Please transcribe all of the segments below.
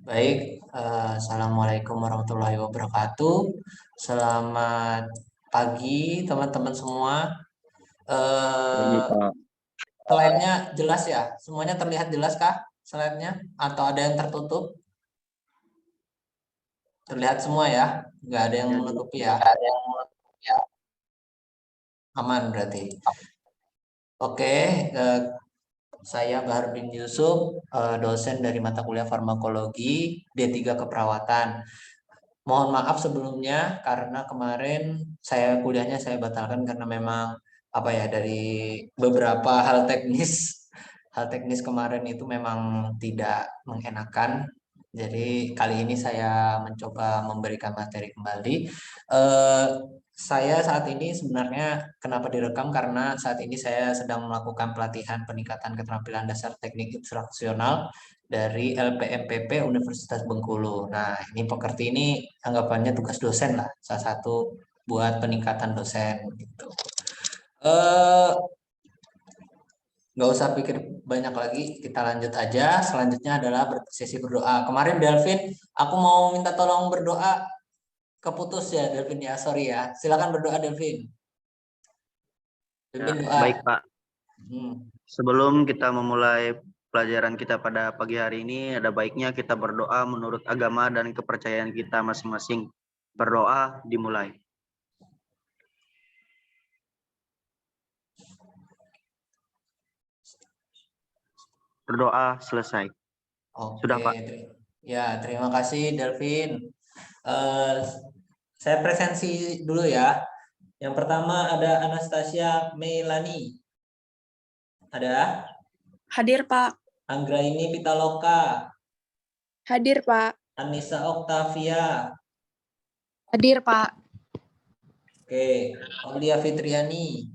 Baik, Assalamualaikum warahmatullahi wabarakatuh. Selamat pagi teman-teman semua. Pagi, Eh, Pak. Slide-nya jelas ya? Semuanya terlihat jelas kah slide-nya? Atau ada yang tertutup? Terlihat semua ya? Nggak ada yang Ya, jelas. menutupi ya? Aman berarti. Oke, eh, saya Bahar bin Yusuf, dosen dari mata kuliah farmakologi D3 Keperawatan. Mohon maaf sebelumnya karena kemarin kuliahnya saya batalkan karena memang apa ya dari beberapa hal teknis kemarin itu memang tidak mengenakan. Jadi kali ini saya mencoba memberikan materi kembali. Eh, saya saat ini sebenarnya kenapa direkam karena saat ini saya sedang melakukan pelatihan peningkatan keterampilan dasar teknik instruksional dari LPMPP Universitas Bengkulu. Nah, ini pekerti ini anggapannya tugas dosen lah, salah satu buat peningkatan dosen gitu. Eh, nggak usah pikir banyak lagi, kita lanjut aja. Selanjutnya adalah sesi berdoa. Kemarin Delvin, aku mau minta tolong berdoa, keputus ya Delvin ya, sorry ya. Silakan berdoa Delvin. Ya, Pimpin doa. baik, Pak. Hmm. Sebelum kita memulai pelajaran kita pada pagi hari ini, ada baiknya kita berdoa menurut agama dan kepercayaan kita masing-masing. Berdoa dimulai. Berdoa selesai. Oke, Sudah, Pak? ya terima kasih Delvin. Eh, saya presensi dulu ya. Yang pertama ada Anastasia Meilani. Ada Hadir, Pak. Anggraini Pitaloka. Hadir, Pak. Anissa Oktavia. Hadir, Pak. Oke, Aulia Fitriani.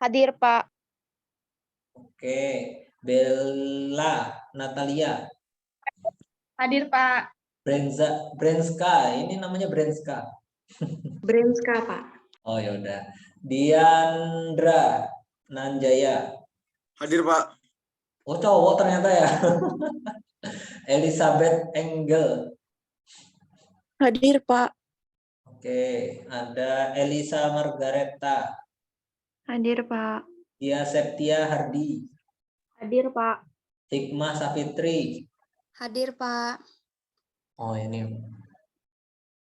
Hadir, Pak. Oke, Bella Natalia. Hadir, Pak. Brenska. Ini namanya Brenska. Brenska, Pak. Oh ya udah. Diandra Nanjaya. Hadir, Pak. Oh cowok ternyata ya. Elizabeth Engel. Hadir, Pak. Oke, ada Elisa Margareta. Hadir, Pak. Dia Septia Hardi. Hadir, Pak. Hikmah Sapitri. Hadir, Pak. Oh ini.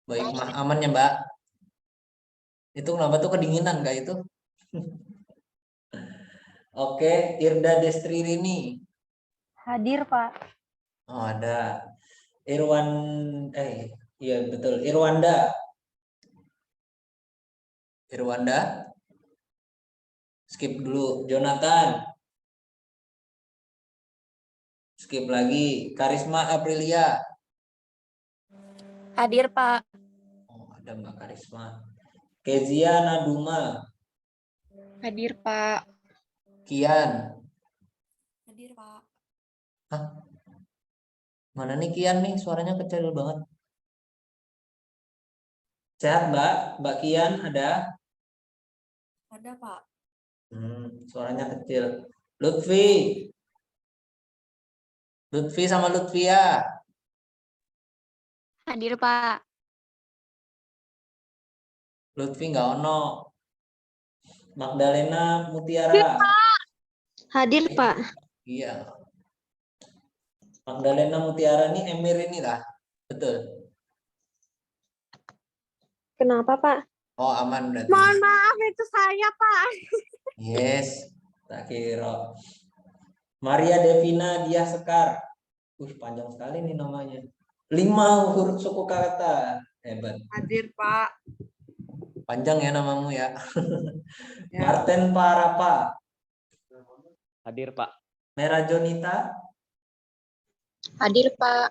Baik, mah aman ya Mbak. Itu kenapa tuh kedinginan kak itu? Oke, Irda Destri Rini. Hadir, Pak. Oh ada. Irwan, iya betul. Irwanda. Irwanda. Skip dulu. Jonathan. Skip lagi. Karisma Aprilia. Hadir, Pak. Oh ada Mbak Karisma. Kezia Naduma. Hadir, Pak. Kian. Hadir, Pak. Hah? Mana nih Kian nih? Suaranya kecil banget. Sehat Mbak? Mbak Kian ada? Ada, Pak. Suaranya kecil. Lutfi. Lutfi sama Lutfia. Hadir, Pak. Lutfi nggak ono. Magdalena Mutiara. Hadir, Pak. Iya. Magdalena Mutiara nih Emir ini lah. Betul. Kenapa, Pak? Oh aman berarti. Mohon maaf, itu saya, Pak. Yes. Tak kira. Maria Devina Dia Sekar. Panjang sekali nih namanya. 5 huruf suku kata. Hebat. Hadir, Pak. Panjang ya namamu ya. Ya. Martin Parapa. Hadir, Pak. Merah Jonita. Hadir, Pak.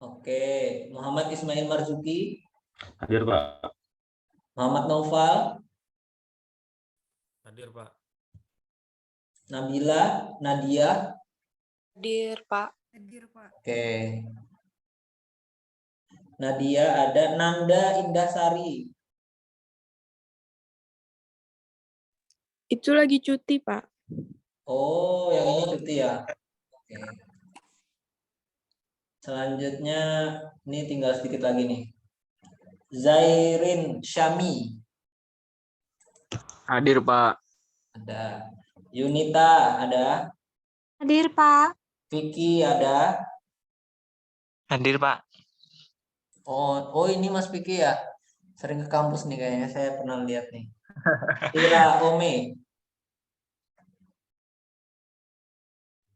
Oke. Muhammad Ismail Marzuki. Hadir, Pak. Muhammad Naufal. Hadir, Pak. Nabila Nadia. Hadir, Pak. Hadir, Pak. Oke. Nadia ada. Nanda Indasari. Itu lagi cuti, Pak. Oh, yang ini cuti ya. Oke. Selanjutnya ini tinggal sedikit lagi nih. Zairin Syami. Hadir, Pak. Ada. Yunita ada. Hadir, Pak. Vicky ada. Hadir, Pak. Oh ini Mas Vicky ya. Sering ke kampus nih kayaknya, saya pernah lihat nih. Ira Ome.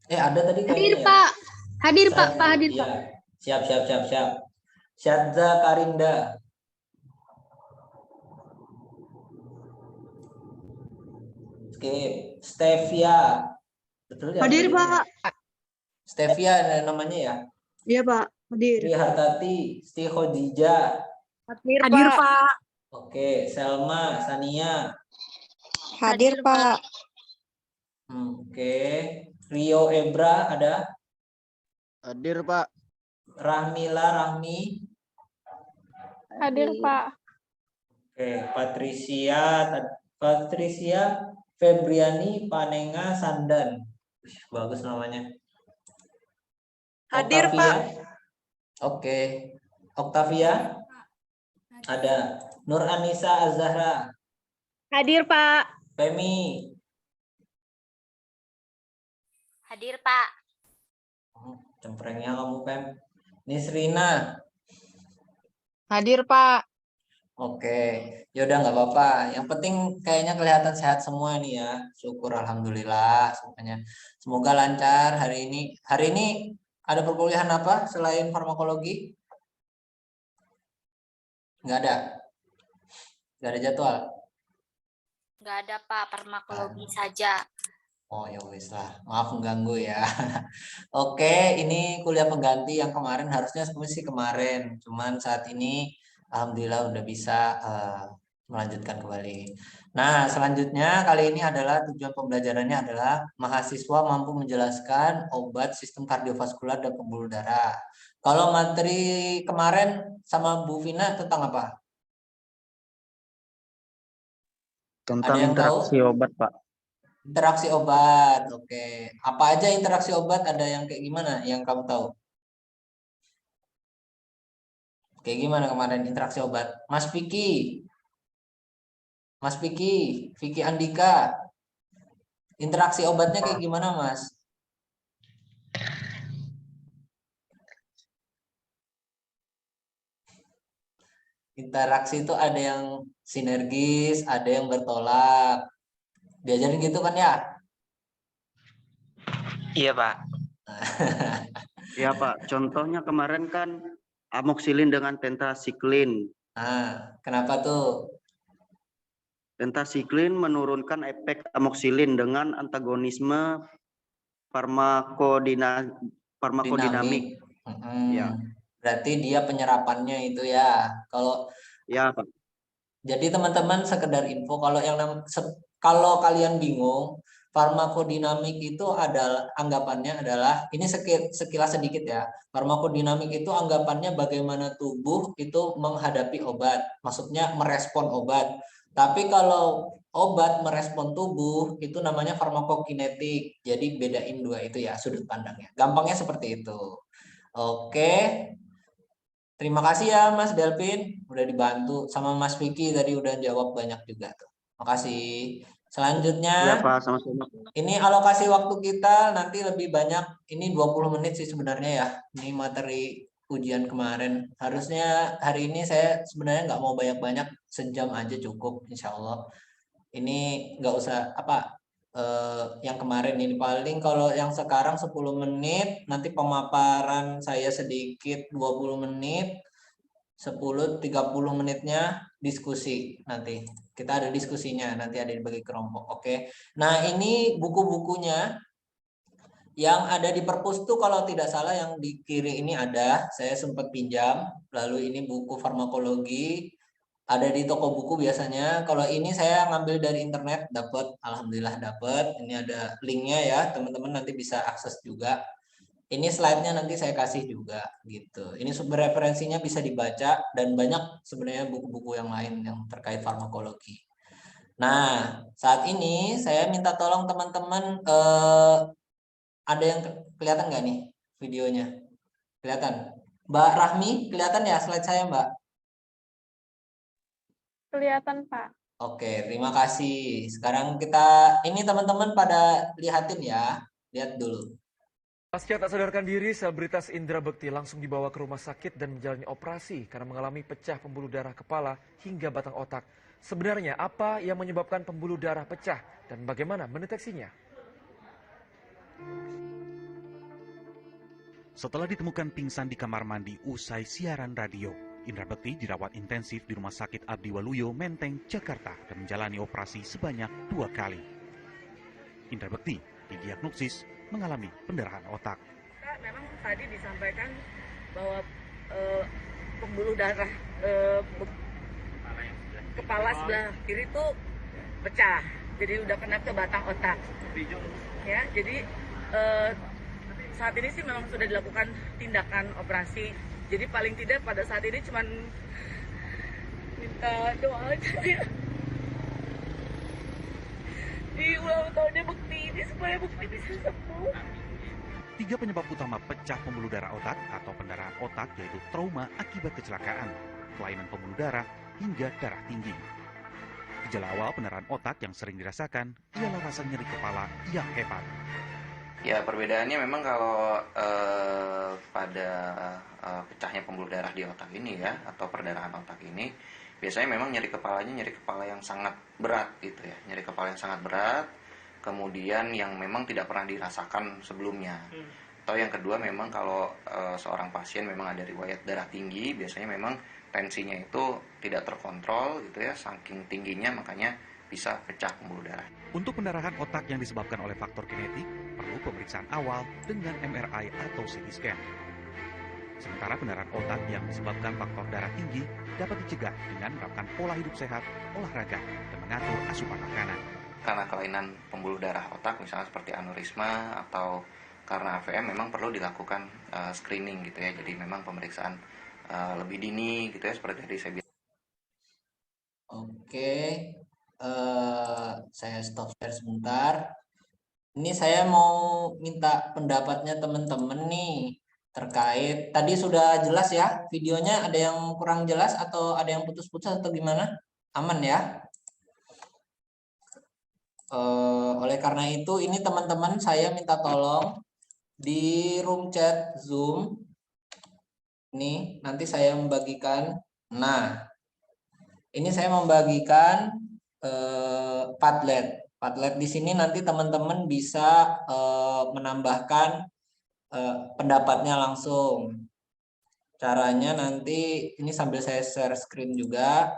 Ada tadi kayaknya Hadir, ya. Pak. Hadir, Pak. Syad- Pak, hadir, Iya. Pak. Siap. Syadza Karinda. Skip. Stevia. Betul ya? Hadir, betul ya? Pak. Stevia namanya ya. Iya, Pak. Hadir. Sri Hartati, Sri Khadijah. Hadir, Pak. Oke, Selma, Sania. Hadir, Pak. Oke. Rio Ebra ada. Hadir, Pak. Rahmila Rahmi. Hadir, Pak. Oke, Patricia Febriani Panenga Sandan. Bagus namanya. Hadir, Octavia. Oke. Octavia. Ada. Nur Anissa Azahra. Hadir, Pak. Femi. Hadir, Pak. Cemprengnya kamu, Pem. Nisrina. Hadir, Pak. Oke, yaudah nggak apa-apa. Yang penting kayaknya kelihatan sehat semua nih ya. Syukur alhamdulillah semuanya. Semoga lancar hari ini. Hari ini ada perkuliahan apa selain farmakologi? Nggak ada. Nggak ada jadwal. Nggak ada, Pak. Farmakologi saja. Oh ya wis lah, maaf mengganggu ya. Oke, ini kuliah pengganti yang kemarin harusnya mesti kemarin, cuman saat ini alhamdulillah udah bisa melanjutkan kembali. Nah, selanjutnya kali ini adalah tujuan pembelajarannya adalah mahasiswa mampu menjelaskan obat sistem kardiovaskular dan pembuluh darah. Kalau materi kemarin sama Bu Vina tentang apa? Tentang yang interaksi tahu? obat, Pak. Interaksi obat, oke. Apa aja interaksi obat? Ada yang kayak gimana yang kamu tahu? Kayak gimana kemarin interaksi obat? Mas Vicky, Vicky Andika, interaksi obatnya kayak gimana, Mas? Interaksi itu ada yang sinergis, ada yang bertolak. Diajarin gitu kan ya? Iya, Pak. Iya, Pak. Contohnya kemarin kan amoksilin dengan tetrasiklin. Nah, kenapa tuh? Tetrasiklin menurunkan efek amoksilin dengan antagonisme farmakodinamik. Dinamik. Ya. Berarti dia penyerapannya itu ya. Ya, Pak. Jadi teman-teman sekedar info kalau kalian bingung, farmakodinamik itu adalah anggapannya adalah ini sekilas sedikit ya. Farmakodinamik itu anggapannya bagaimana tubuh itu menghadapi obat, maksudnya merespon obat. Tapi kalau obat merespon tubuh itu namanya farmakokinetik. Jadi bedain dua itu ya sudut pandangnya. Gampangnya seperti itu. Oke. Terima kasih ya Mas Delvin, udah dibantu sama Mas Vicky tadi udah jawab banyak juga tuh. Makasih. Selanjutnya, Ya, Pak, sama-sama. ini alokasi waktu kita nanti lebih banyak. Ini 20 menit sih sebenarnya ya. Ini materi ujian kemarin. Harusnya hari ini saya sebenarnya nggak mau banyak-banyak, sejam aja cukup insya Allah. Ini nggak usah yang kemarin ini paling kalau yang sekarang 10 menit, nanti pemaparan saya sedikit 20 menit, 10-30 menitnya diskusi nanti. Kita ada diskusinya, nanti ada dibagi kelompok. Oke. Nah, ini buku-bukunya yang ada di perpus tuh kalau tidak salah yang di kiri ini ada, saya sempat pinjam. Lalu ini buku farmakologi, ada di toko buku biasanya. Kalau ini saya ngambil dari internet, dapat, alhamdulillah dapat. Ini ada linknya ya, teman-teman nanti bisa akses juga. Ini slide-nya nanti saya kasih juga gitu. Ini sumber referensinya bisa dibaca dan banyak sebenarnya buku-buku yang lain yang terkait farmakologi. Nah, saat ini saya minta tolong teman-teman ada yang kelihatan nggak nih videonya? Kelihatan? Mbak Rahmi, kelihatan ya slide saya, Mbak? Kelihatan, Pak. Oke, terima kasih. Sekarang kita, ini teman-teman pada lihatin ya. Lihat dulu. Pasca tak sadarkan diri, selebritas Indra Bekti langsung dibawa ke rumah sakit dan menjalani operasi karena mengalami pecah pembuluh darah kepala hingga batang otak. Sebenarnya apa yang menyebabkan pembuluh darah pecah dan bagaimana mendeteksinya? Setelah ditemukan pingsan di kamar mandi usai siaran radio, Indra Bekti dirawat intensif di Rumah Sakit Abdi Waluyo, Menteng, Jakarta dan menjalani operasi sebanyak 2 kali. Indra Bekti didiagnosis mengalami pendarahan otak. Memang tadi disampaikan bahwa pembuluh darah kepala sebelah kiri itu pecah, jadi udah kena ke batang otak. Ya, jadi saat ini sih memang sudah dilakukan tindakan operasi. Jadi paling tidak pada saat ini cuman minta doa aja ya. Di ulang tahunnya Bekti ini supaya Bekti bisa sembuh. 3 penyebab utama pecah pembuluh darah otak atau pendarahan otak yaitu trauma akibat kecelakaan, kelainan pembuluh darah, hingga darah tinggi. Gejala awal pendarahan otak yang sering dirasakan ialah rasa nyeri kepala yang hebat. Ya, perbedaannya memang kalau pada pecahnya pembuluh darah di otak ini ya, atau perdarahan otak ini, biasanya memang nyeri kepalanya nyeri kepala yang sangat berat gitu ya, nyeri kepala yang sangat berat, kemudian yang memang tidak pernah dirasakan sebelumnya. Atau yang kedua memang kalau seorang pasien memang ada riwayat darah tinggi, biasanya memang tensinya itu tidak terkontrol gitu ya, saking tingginya makanya bisa pecah pembuluh darah. Untuk pendarahan otak yang disebabkan oleh faktor genetik, perlu pemeriksaan awal dengan MRI atau CT scan. Sementara pendarahan otak yang disebabkan faktor darah tinggi dapat dicegah dengan menerapkan pola hidup sehat, olahraga, dan mengatur asupan makanan. Karena kelainan pembuluh darah otak misalnya seperti aneurisma atau karena AVM memang perlu dilakukan screening gitu ya. Jadi memang pemeriksaan lebih dini gitu ya, seperti tadi saya bilang. Oke, saya stop share sebentar. Ini saya mau minta pendapatnya teman-teman nih terkait tadi sudah jelas ya videonya, ada yang kurang jelas atau ada yang putus-putus atau gimana? Aman ya? Oleh karena itu ini teman-teman saya minta tolong di room chat Zoom ini nanti saya membagikan. Nah, ini saya membagikan Padlet. Padlet di sini nanti teman-teman bisa menambahkan pendapatnya langsung. Caranya nanti ini sambil saya share screen juga.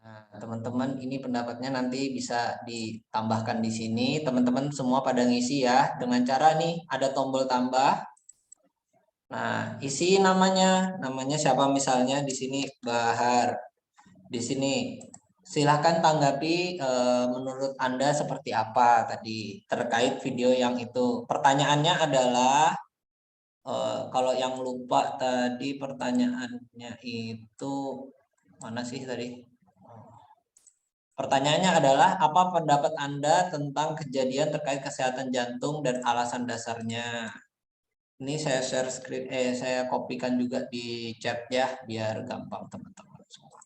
Nah, teman-teman ini pendapatnya nanti bisa ditambahkan di sini. Teman-teman semua pada ngisi ya dengan cara nih ada tombol tambah. Nah, isi namanya siapa misalnya di sini Bahar. Di sini silahkan tanggapi menurut Anda seperti apa tadi terkait video yang itu. Pertanyaannya adalah kalau yang lupa tadi pertanyaannya itu mana sih tadi? Pertanyaannya adalah apa pendapat Anda tentang kejadian terkait kesehatan jantung dan alasan dasarnya? Ini saya share screen, saya kopikan juga di chat ya, biar gampang teman-teman semua.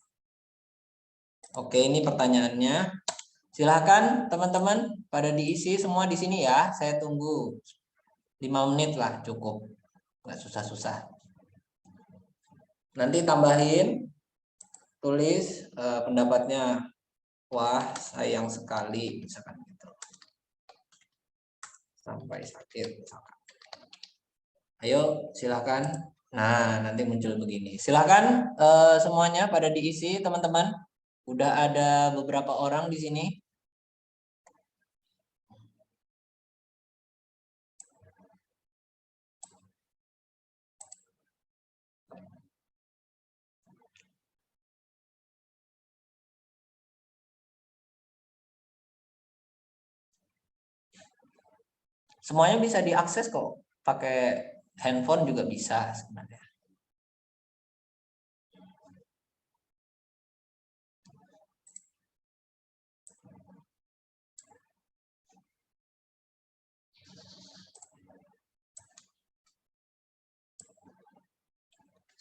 Oke, ini pertanyaannya. Silahkan teman-teman pada diisi semua di sini ya. Saya tunggu 5 menit lah cukup, nggak susah-susah. Nanti tambahin, tulis pendapatnya. Wah, sayang sekali, misalkan gitu. Sampai sakit, misalkan. Ayo, silakan. Nah, nanti muncul begini. Silakan semuanya pada diisi, teman-teman. Udah ada beberapa orang di sini. Semuanya bisa diakses kok. Pakai handphone juga bisa sebenarnya.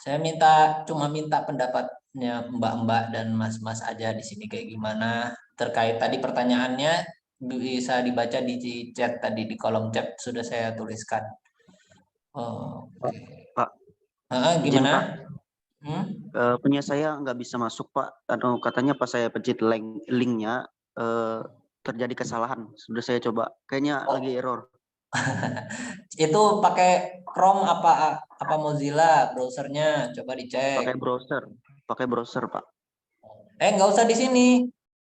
Saya cuma minta pendapatnya Mbak-mbak dan Mas-mas aja di sini kayak gimana terkait tadi pertanyaannya, bisa dibaca di chat tadi, di kolom chat sudah saya tuliskan. Oke. Pak, izin Gimana? Pak, punya saya nggak bisa masuk Pak, atau katanya pas saya pencet linknya terjadi kesalahan. Sudah saya coba, kayaknya lagi error. Itu pakai Chrome apa Mozilla browsernya? Coba dicek. Pakai browser Pak. Nggak usah di sini,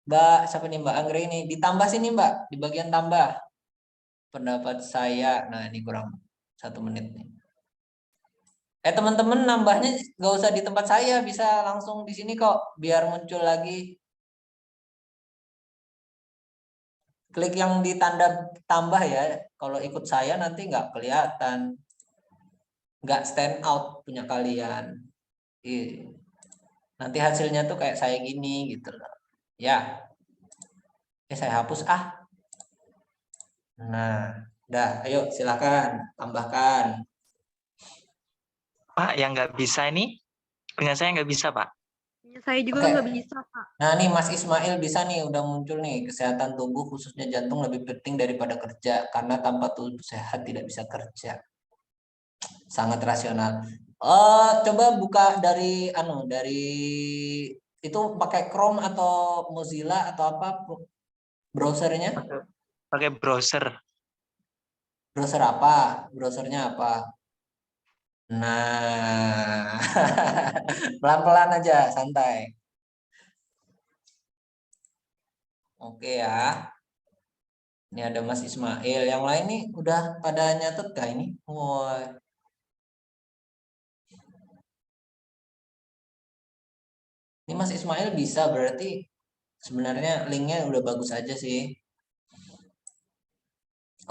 Mbak. Siapa nih Mbak Anggrek ini? Ditambah sini Mbak, di bagian tambah. Pendapat saya, nah ini kurang 1 menit nih. Teman-teman nambahnya nggak usah di tempat saya, bisa langsung di sini kok, biar muncul lagi. Klik yang di tanda tambah ya. Kalau ikut saya nanti nggak kelihatan, nggak stand out punya kalian. Nanti hasilnya tuh kayak saya gini gitu loh. Ya, saya hapus ah. Nah, dah, ayo silakan tambahkan. Pak, yang nggak bisa ini, dengan saya nggak bisa Pak. Saya juga nggak bisa Pak. Nah nih Mas Ismail bisa nih, udah muncul nih, kesehatan tubuh khususnya jantung lebih penting daripada kerja, karena tanpa tubuh sehat tidak bisa kerja. Sangat rasional. Coba buka dari itu pakai Chrome atau Mozilla atau apa browsernya? Pakai browser. Browser apa? Browsernya apa? Nah, pelan-pelan aja, santai. Oke ya. Ini ada Mas Ismail. Yang lain nih udah pada nyatet gak ini? Wah. Ini Mas Ismail bisa, berarti sebenarnya linknya udah bagus aja sih.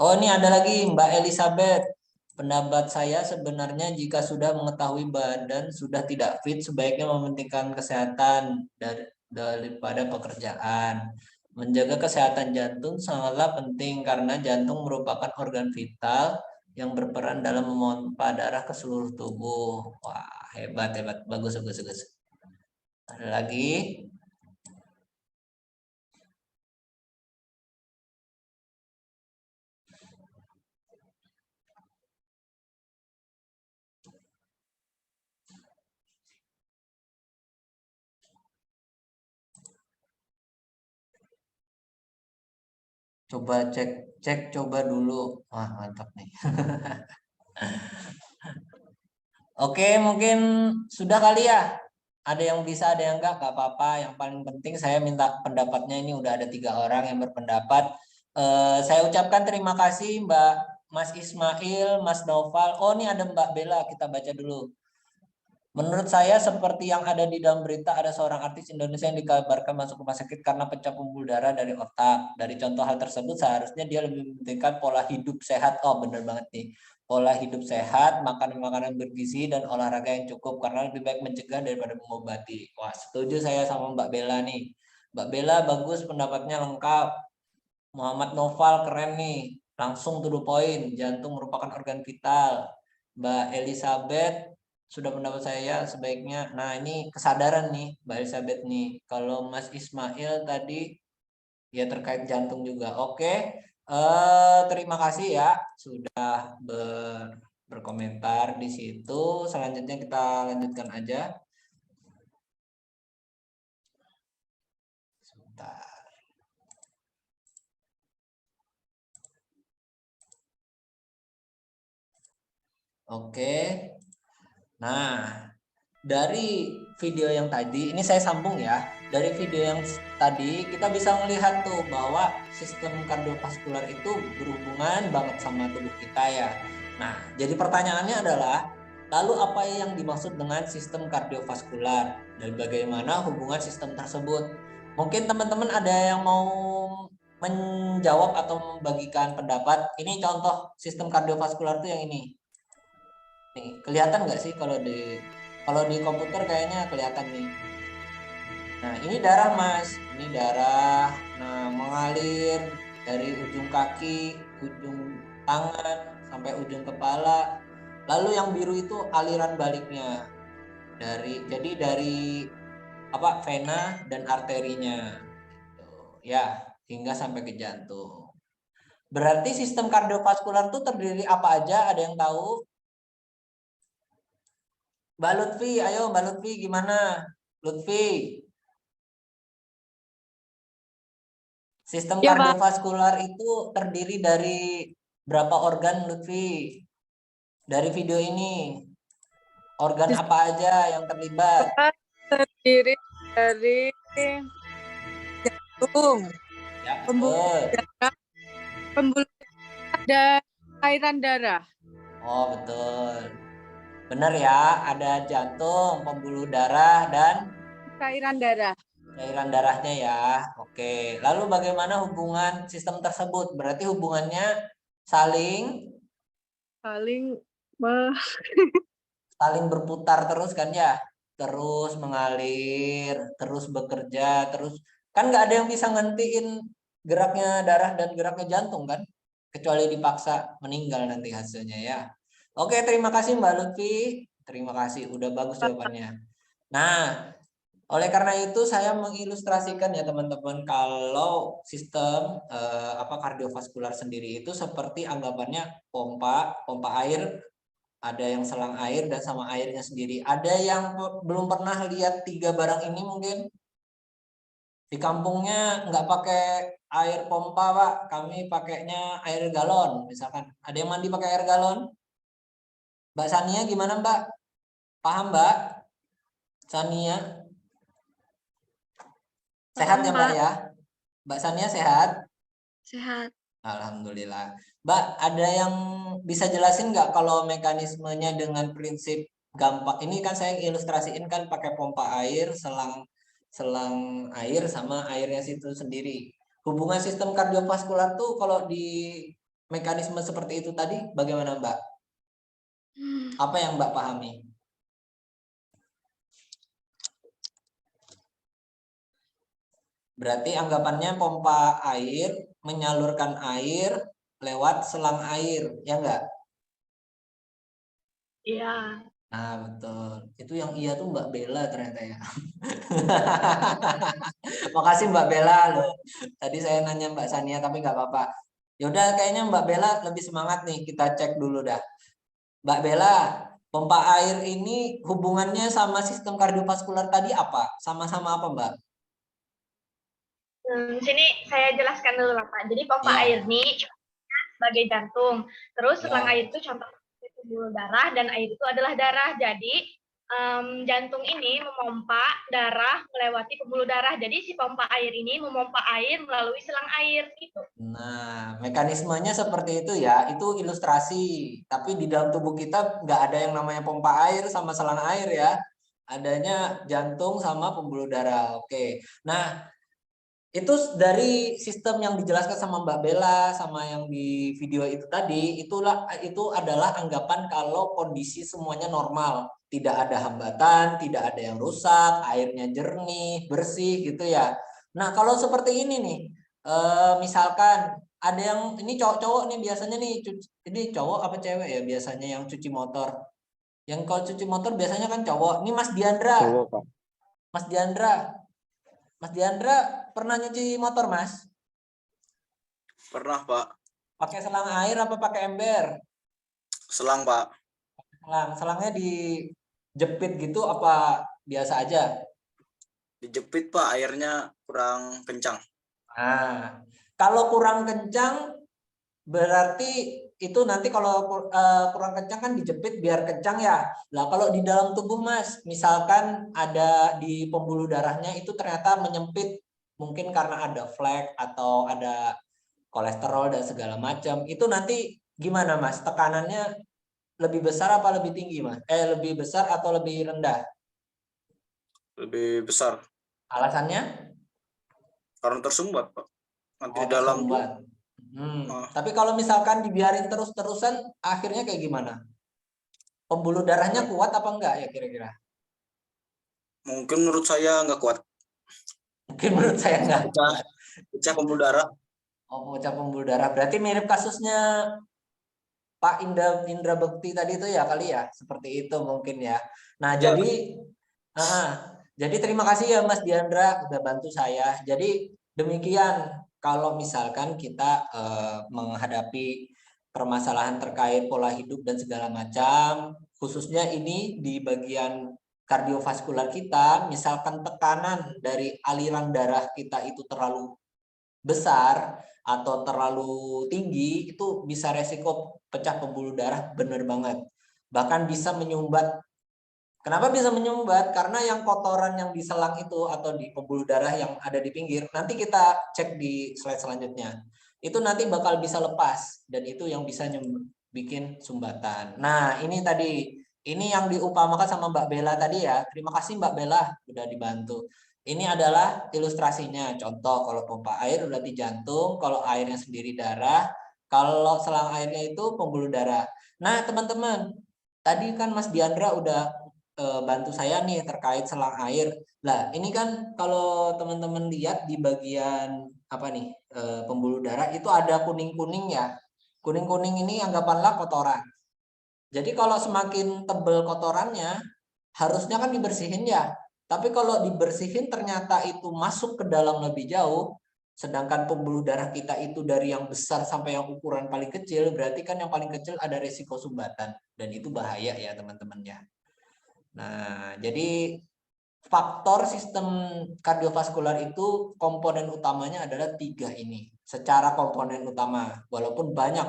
Oh, ini ada lagi Mbak Elizabeth. Pendapat saya sebenarnya jika sudah mengetahui badan sudah tidak fit, sebaiknya mementingkan kesehatan daripada pekerjaan. Menjaga kesehatan jantung sangatlah penting karena jantung merupakan organ vital yang berperan dalam memompa darah ke seluruh tubuh. Wah, hebat. Bagus. Ada lagi. Coba cek coba dulu. Wah, mantap nih. Oke, mungkin sudah kali ya. Ada yang bisa, ada yang enggak apa-apa. Yang paling penting saya minta pendapatnya, ini udah ada 3 orang yang berpendapat. Saya ucapkan terima kasih Mbak Mas Ismail, Mas Noval. Oh, ini ada Mbak Bella, kita baca dulu. Menurut saya seperti yang ada di dalam berita, ada seorang artis Indonesia yang dikabarkan masuk rumah sakit karena pecah pembuluh darah dari otak. Dari contoh hal tersebut seharusnya dia lebih mementingkan pola hidup sehat. Oh, bener banget nih. Pola hidup sehat, makan makanan bergizi, dan olahraga yang cukup karena lebih baik mencegah daripada mengobati. Wah, setuju saya sama Mbak Bella nih. Mbak Bella bagus, pendapatnya lengkap. Muhammad Noval keren nih. Langsung to the point, jantung merupakan organ vital. Mbak Elizabeth sudah pendapat saya sebaiknya. Nah, ini kesadaran nih Mbak Elizabeth nih. Kalau Mas Ismail tadi ya terkait jantung juga. Oke. Terima kasih ya sudah berkomentar di situ. Selanjutnya kita lanjutkan aja. Sebentar. Oke. Nah, dari video yang tadi, ini saya sambung ya. Dari video yang tadi, kita bisa melihat tuh bahwa sistem kardiovaskular itu berhubungan banget sama tubuh kita ya. Nah, jadi pertanyaannya adalah, lalu apa yang dimaksud dengan sistem kardiovaskular? Dan bagaimana hubungan sistem tersebut? Mungkin teman-teman ada yang mau menjawab atau membagikan pendapat. Ini contoh sistem kardiovaskular tuh yang ini. Nih, kelihatan nggak sih kalau di komputer kayaknya kelihatan nih. Nah, ini darah Mas, ini darah. Nah, mengalir dari ujung kaki, ujung tangan sampai ujung kepala. Lalu yang biru itu aliran baliknya. Jadi dari apa, vena dan arterinya. Tuh, ya, hingga sampai ke jantung. Berarti sistem kardiovaskular itu terdiri apa aja? Ada yang tahu? Mbak Lutfi, ayo Mbak Lutfi gimana? Lutfi. Sistem Ya, Pak. kardiovaskular itu terdiri dari berapa organ, Lutfi? Dari video ini. Organ apa aja yang terlibat? Terdiri dari jantung, Ya, pembuluh betul. darah, dan cairan darah. Oh, betul. Benar ya, ada jantung, pembuluh darah, dan Cairan darah. cairan darahnya ya. Oke, lalu bagaimana hubungan sistem tersebut? Berarti hubungannya saling Saling berputar terus kan ya? Terus mengalir, terus bekerja, terus kan nggak ada yang bisa ngentiin geraknya darah dan geraknya jantung kan? Kecuali dipaksa, meninggal nanti hasilnya ya. Oke, terima kasih Mbak Lutfi. Terima kasih, udah bagus jawabannya. Nah, oleh karena itu saya mengilustrasikan ya teman-teman, kalau sistem kardiovaskular sendiri itu seperti anggapannya pompa air, ada yang selang air dan sama airnya sendiri. Ada yang belum pernah lihat 3 barang ini mungkin? Di kampungnya nggak pakai air pompa, Pak. Kami pakainya air galon, misalkan. Ada yang mandi pakai air galon? Mbak Sania gimana, Mbak? Paham, Mbak? Sania? Sehat ya, Mbak ya? Mbak Sania sehat? Sehat. Alhamdulillah. Mbak, ada yang bisa jelasin nggak kalau mekanismenya dengan prinsip gampang? Ini kan saya ilustrasiin kan pakai pompa air, selang air sama airnya situ sendiri. Hubungan sistem kardiovaskular tuh kalau di mekanisme seperti itu tadi bagaimana, Mbak? Apa yang Mbak pahami? Berarti anggapannya pompa air menyalurkan air lewat selang air, ya enggak? Iya. Nah, betul. Itu yang iya tuh Mbak Bella ternyata ya. Makasih Mbak Bella loh. Tadi saya nanya Mbak Sania tapi nggak apa-apa. Yaudah kayaknya Mbak Bella lebih semangat nih. Kita cek dulu dah. Mbak Bella, pompa air ini hubungannya sama sistem kardiovaskular tadi apa? Sama-sama apa Mbak? Sini saya jelaskan dulu lah Pak. Jadi pompa air ini sebagai jantung. Terus selang air itu contoh pembuluh darah dan air itu adalah darah. Jadi jantung ini memompa darah melewati pembuluh darah. Jadi si pompa air ini memompa air melalui selang air gitu. Nah, mekanismenya seperti itu ya. Itu ilustrasi. Tapi di dalam tubuh kita nggak ada yang namanya pompa air sama selang air ya. Adanya jantung sama pembuluh darah. Oke. Nah, itu dari sistem yang dijelaskan sama Mbak Bella sama yang di video itu tadi, itu adalah anggapan kalau kondisi semuanya normal, tidak ada hambatan, tidak ada yang rusak, airnya jernih, bersih gitu ya. Nah, kalau seperti ini nih, misalkan ada yang ini cowok-cowok nih biasanya nih, ini cowok apa cewek ya biasanya yang cuci motor? Yang kalau cuci motor biasanya kan cowok. Ini Mas Diandra. Cowok, Pak. Mas Diandra pernah nyuci motor, Mas? Pernah, Pak. Pakai selang air apa pakai ember? Selang, Pak. Selangnya dijepit gitu apa biasa aja? Dijepit, Pak. Airnya kurang kencang. Nah, kalau kurang kencang berarti itu nanti kalau kurang kencang kan dijepit biar kencang ya. Lah kalau di dalam tubuh Mas, misalkan ada di pembuluh darahnya itu ternyata menyempit, mungkin karena ada flek atau ada kolesterol dan segala macam. Itu nanti gimana Mas? Tekanannya lebih besar apa lebih tinggi Mas? Lebih besar atau lebih rendah? Lebih besar. Alasannya? Karena tersumbat, Pak. Nanti di dalam tuh. Tapi kalau misalkan dibiarin terus-terusan, akhirnya kayak gimana? Pembuluh darahnya kuat apa enggak ya kira-kira? Mungkin menurut saya nggak kuat. Mungkin menurut saya enggak kuat. Pecah pembuluh darah. Oh, pecah pembuluh darah. Berarti mirip kasusnya Pak Indra Bekti tadi itu ya kali ya, seperti itu mungkin ya. Nah, jadi terima kasih ya Mas Diandra udah bantu saya. Jadi demikian kalau misalkan kita menghadapi permasalahan terkait pola hidup dan segala macam, khususnya ini di bagian kardiovaskular kita, misalkan tekanan dari aliran darah kita itu terlalu besar atau terlalu tinggi, itu bisa resiko pecah pembuluh darah, bener banget. Bahkan bisa menyumbat. Kenapa bisa menyumbat? Karena yang kotoran yang di selang itu atau di pembuluh darah yang ada di pinggir, nanti kita cek di slide selanjutnya. Itu nanti bakal bisa lepas dan itu yang bisa bikin sumbatan. Nah, ini tadi, ini yang diupamakan sama Mbak Bella tadi ya. Terima kasih Mbak Bella udah dibantu. Ini adalah ilustrasinya. Contoh kalau pompa air udah di jantung, kalau airnya sendiri darah, kalau selang airnya itu pembuluh darah. Nah, teman-teman, tadi kan Mas Diandra udah bantu saya nih terkait selang air. Nah, ini kan kalau teman-teman lihat di bagian apa nih pembuluh darah itu ada kuning-kuning ya. Kuning-kuning ini anggapanlah kotoran. Jadi kalau semakin tebal kotorannya, harusnya kan dibersihin ya. Tapi kalau dibersihin ternyata itu masuk ke dalam lebih jauh, sedangkan pembuluh darah kita itu dari yang besar sampai yang ukuran paling kecil, berarti kan yang paling kecil ada resiko sumbatan. Dan itu bahaya ya teman-teman ya. Nah, jadi faktor sistem kardiovaskular itu komponen utamanya adalah 3 ini. Secara komponen utama, walaupun banyak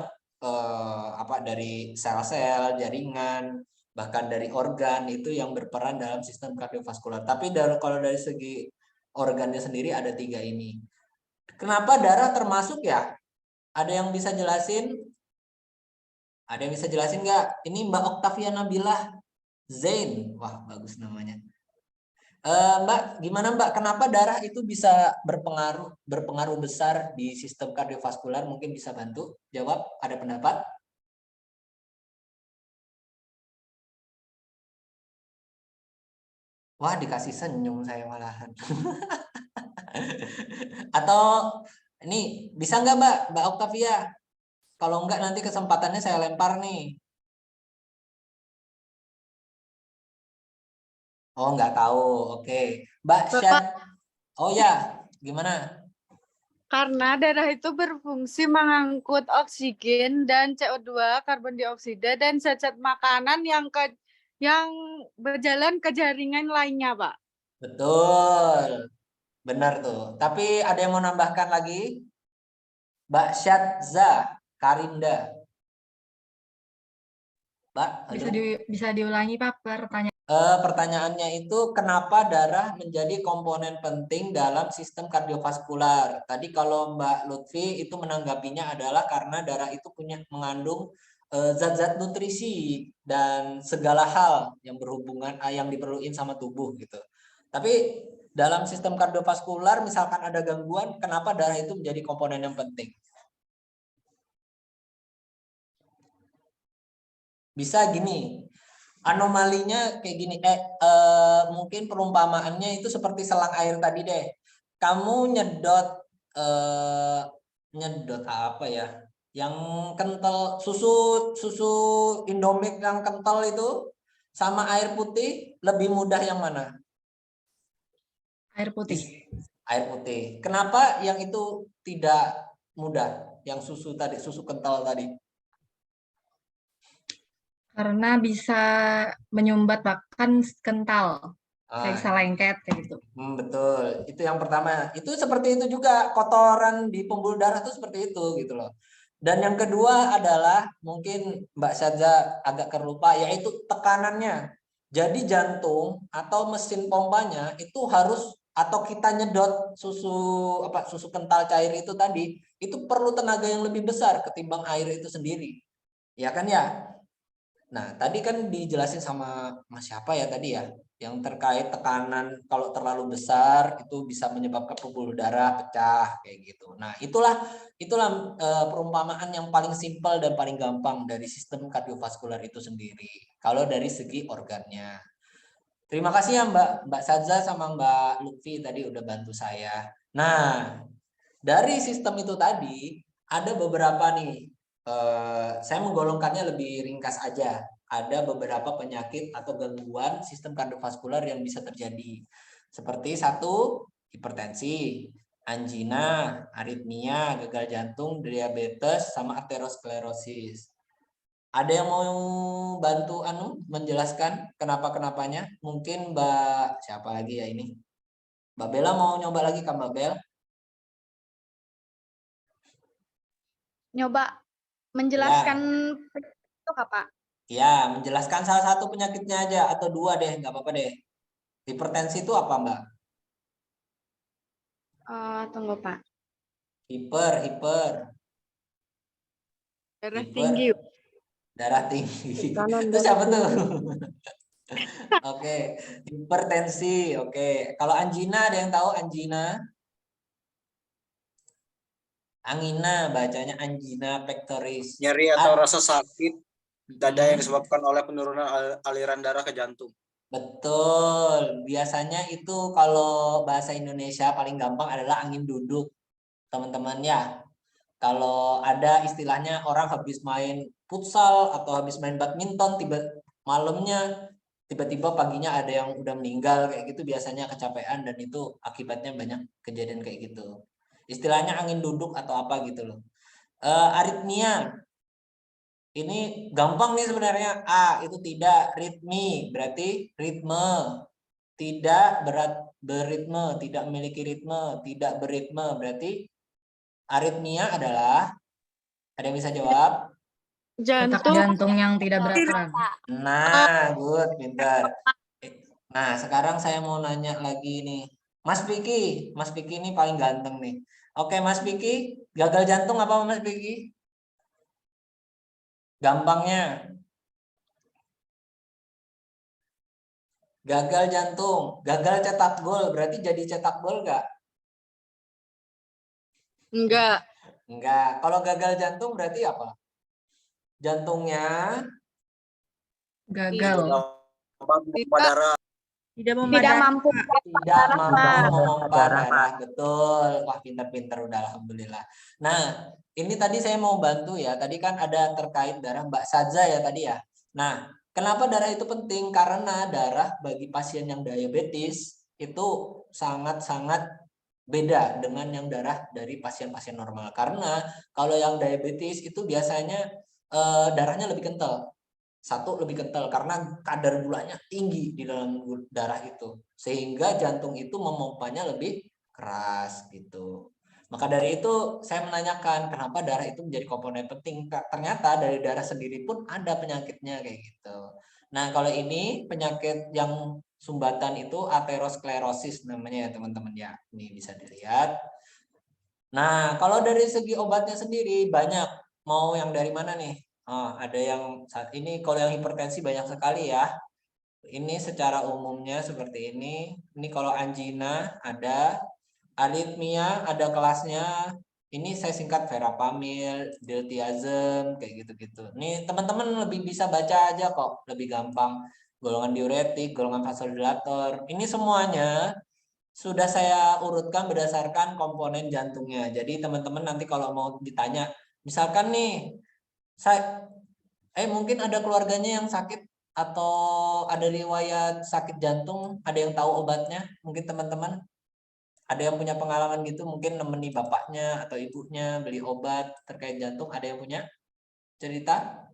dari sel-sel, jaringan, bahkan dari organ itu yang berperan dalam sistem kardiovaskular. Tapi kalau dari segi organnya sendiri ada 3 ini. Kenapa darah termasuk ya? Ada yang bisa jelasin? Ada yang bisa jelasin nggak? Ini Mbak Oktavia Nabilah Zain. Wah, bagus namanya. Mbak, gimana Mbak? Kenapa darah itu bisa berpengaruh besar di sistem kardiovaskular? Mungkin bisa bantu jawab. Ada pendapat? Wah, dikasih senyum saya malahan. Atau ini bisa nggak Mbak Oktavia? Kalau enggak nanti kesempatannya saya lempar nih. Oh, nggak tahu. Oke. Mbak Syad. Oh ya, gimana? Karena darah itu berfungsi mengangkut oksigen dan CO2, karbon dioksida, dan zat-zat makanan yang berjalan ke jaringan lainnya, Pak. Betul. Benar tuh. Tapi ada yang mau nambahkan lagi? Mbak Syadza Karinda. Mbak, bisa diulangi Pak pertanyaan. Pertanyaannya itu kenapa darah menjadi komponen penting dalam sistem kardiovaskular? Tadi kalau Mbak Lutfi itu menanggapinya adalah karena darah itu mengandung zat-zat nutrisi dan segala hal yang berhubungan yang diperluin sama tubuh gitu. Tapi dalam sistem kardiovaskular misalkan ada gangguan, kenapa darah itu menjadi komponen yang penting? Bisa gini, anomalinya kayak gini, mungkin perumpamaannya itu seperti selang air tadi deh. Kamu nyedot apa ya? Yang kental, susu Indomie yang kental itu sama air putih lebih mudah yang mana? Air putih. Air putih. Kenapa yang itu tidak mudah? Yang susu kental tadi? Karena bisa menyumbat bahkan kental. Kayak bisa lengket kayak gitu. Betul. Itu yang pertama. Itu seperti itu juga, kotoran di pembuluh darah itu seperti itu gitu loh. Dan yang kedua adalah mungkin Mbak Syadza agak terlupa, yaitu tekanannya. Jadi jantung atau mesin pompanya itu harus, atau kita nyedot susu kental cair itu tadi, itu perlu tenaga yang lebih besar ketimbang air itu sendiri. Ya kan ya? Nah, tadi kan dijelasin sama Mas siapa ya tadi ya, yang terkait tekanan kalau terlalu besar itu bisa menyebabkan pembuluh darah pecah kayak gitu. Nah, itulah perumpamaan yang paling simpel dan paling gampang dari sistem kardiovaskular itu sendiri. Kalau dari segi organnya. Terima kasih ya Mbak Sadza sama Mbak Lutfi tadi udah bantu saya. Nah, dari sistem itu tadi ada beberapa nih saya menggolongkannya lebih ringkas aja. Ada beberapa penyakit atau gangguan sistem kardiovaskular yang bisa terjadi. Seperti 1, hipertensi, angina, aritmia, gagal jantung, diabetes, sama aterosklerosis. Ada yang mau bantu menjelaskan kenapa-kenapanya? Mungkin Mbak siapa lagi ya ini? Mbak Bella mau nyoba lagi kan Mbak Bel? Nyoba menjelaskan itu Pak. Ya, menjelaskan salah satu penyakitnya aja atau 2 deh, nggak apa-apa deh. Hipertensi itu apa Mbak? Tunggu Pak. Hiper. Darah tinggi. Darah tinggi. Itu siapa tuh? Oke, hipertensi. Oke, kalau angina ada yang tahu angina? Angina bacanya angina pectoris. Nyeri atau rasa sakit dada yang disebabkan oleh penurunan aliran darah ke jantung. Betul. Biasanya itu kalau bahasa Indonesia paling gampang adalah angin duduk. Teman-teman ya. Kalau ada istilahnya orang habis main futsal atau habis main badminton malamnya tiba-tiba paginya ada yang udah meninggal kayak gitu, biasanya kecapean dan itu akibatnya banyak kejadian kayak gitu. Istilahnya angin duduk atau apa gitu loh. Aritmia. Ini gampang nih sebenarnya. Itu tidak ritmi, berarti ritme. Tidak beritme, tidak memiliki ritme, tidak beritme, berarti aritmia adalah, ada yang bisa jawab? Detak jantung yang tidak beraturan. Nah, good, pintar. Nah, sekarang saya mau nanya lagi nih. Mas Piki ini paling ganteng nih. Oke, Mas Piki, gagal jantung apa Mas Piki? Gampangnya. Gagal jantung, gagal cetak gol, berarti jadi cetak gol nggak? Enggak. Enggak. Kalau gagal jantung berarti apa? Jantungnya gagal. Tidak mampu memompa darah. Betul. Wah, pintar-pintar udah, alhamdulillah. Nah, ini tadi saya mau bantu ya. Tadi kan ada terkait darah Mbak Saza ya tadi ya. Nah, kenapa darah itu penting? Karena darah bagi pasien yang diabetes itu sangat-sangat beda dengan yang darah dari pasien-pasien normal. Karena kalau yang diabetes itu biasanya darahnya lebih kental. Lebih kental karena kadar gulanya tinggi di dalam darah itu. Sehingga jantung itu memompanya lebih keras gitu. Maka dari itu saya menanyakan kenapa darah itu menjadi komponen penting. Ternyata dari darah sendiri pun ada penyakitnya kayak gitu. Nah, kalau ini penyakit yang sumbatan itu aterosklerosis namanya ya teman-teman ya. Ini bisa dilihat. Nah, kalau dari segi obatnya sendiri banyak. Mau yang dari mana nih? Ada yang saat ini kalau yang hipertensi banyak sekali ya. Ini secara umumnya seperti ini. Ini kalau angina ada, aritmia ada kelasnya. Ini saya singkat verapamil, diltiazem kayak gitu-gitu. Nih teman-teman lebih bisa baca aja kok, lebih gampang. Golongan diuretik, golongan vasodilator. Ini semuanya sudah saya urutkan berdasarkan komponen jantungnya. Jadi teman-teman nanti kalau mau ditanya, misalkan nih mungkin ada keluarganya yang sakit atau ada riwayat sakit jantung, ada yang tahu obatnya, mungkin teman-teman ada yang punya pengalaman gitu, mungkin nemeni bapaknya atau ibunya beli obat terkait jantung, ada yang punya cerita?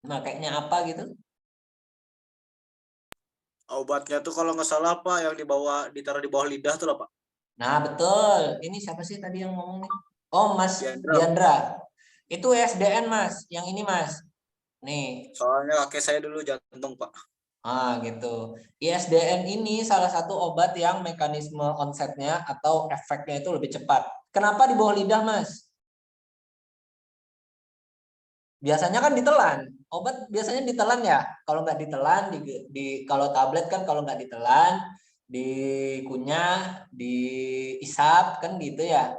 Nah, kayaknya apa gitu? Obatnya tuh kalau nggak salah Pak yang ditaruh di bawah lidah tuh loh Pak. Nah, betul. Ini siapa sih tadi yang ngomong nih? Oh, Mas Diandra. Itu SDN Mas, yang ini Mas. Nih. Soalnya kakek saya dulu jantung Pak. Gitu. ISDN ini salah satu obat yang mekanisme onsetnya atau efeknya itu lebih cepat. Kenapa di bawah lidah Mas? Biasanya kan ditelan. Obat biasanya ditelan ya. Kalau nggak ditelan, kalau tablet kan kalau nggak ditelan, dikunyah, diisap kan gitu ya.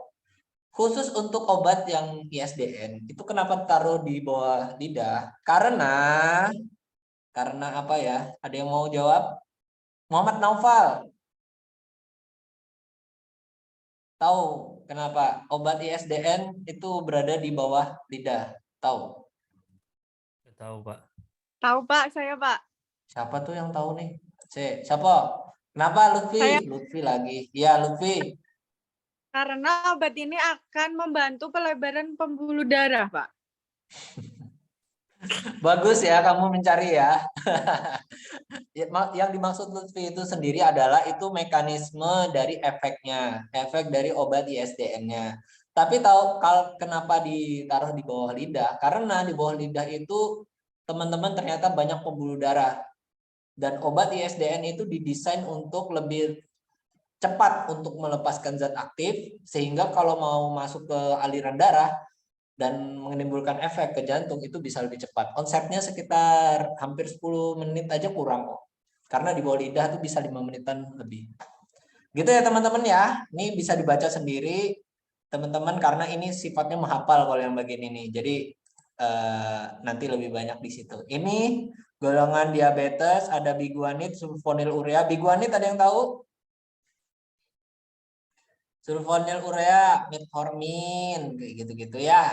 Khusus untuk obat yang ISDN itu kenapa taruh di bawah lidah? Karena apa ya? Ada yang mau jawab? Muhammad Naufal. Tahu kenapa obat ISDN itu berada di bawah lidah? Tahu? Tahu, Pak. Tahu Pak, saya Pak. Siapa tuh yang tahu nih? Siapa? Kenapa Lutfi? Lutfi lagi. Iya, Lutfi. Karena obat ini akan membantu pelebaran pembuluh darah, Pak. Bagus ya kamu mencari ya. Yang dimaksud Lutfi itu sendiri adalah itu mekanisme dari efeknya, efek dari obat ISDN-nya. Tapi tahu kenapa ditaruh di bawah lidah? Karena di bawah lidah itu teman-teman ternyata banyak pembuluh darah. Dan obat ISDN itu didesain untuk lebih cepat untuk melepaskan zat aktif, sehingga kalau mau masuk ke aliran darah dan menimbulkan efek ke jantung itu bisa lebih cepat. Konsepnya sekitar hampir 10 menit aja kurang kok. Karena di bawah lidah tuh bisa 5 menitan lebih. Gitu ya teman-teman ya. Ini bisa dibaca sendiri teman-teman karena ini sifatnya menghafal kalau yang bagian ini. Jadi nanti lebih banyak di situ. Ini golongan diabetes, ada biguanid, sulfonylurea. Biguanid ada yang tahu? Sulfonylurea, metformin, kayak gitu-gitu ya.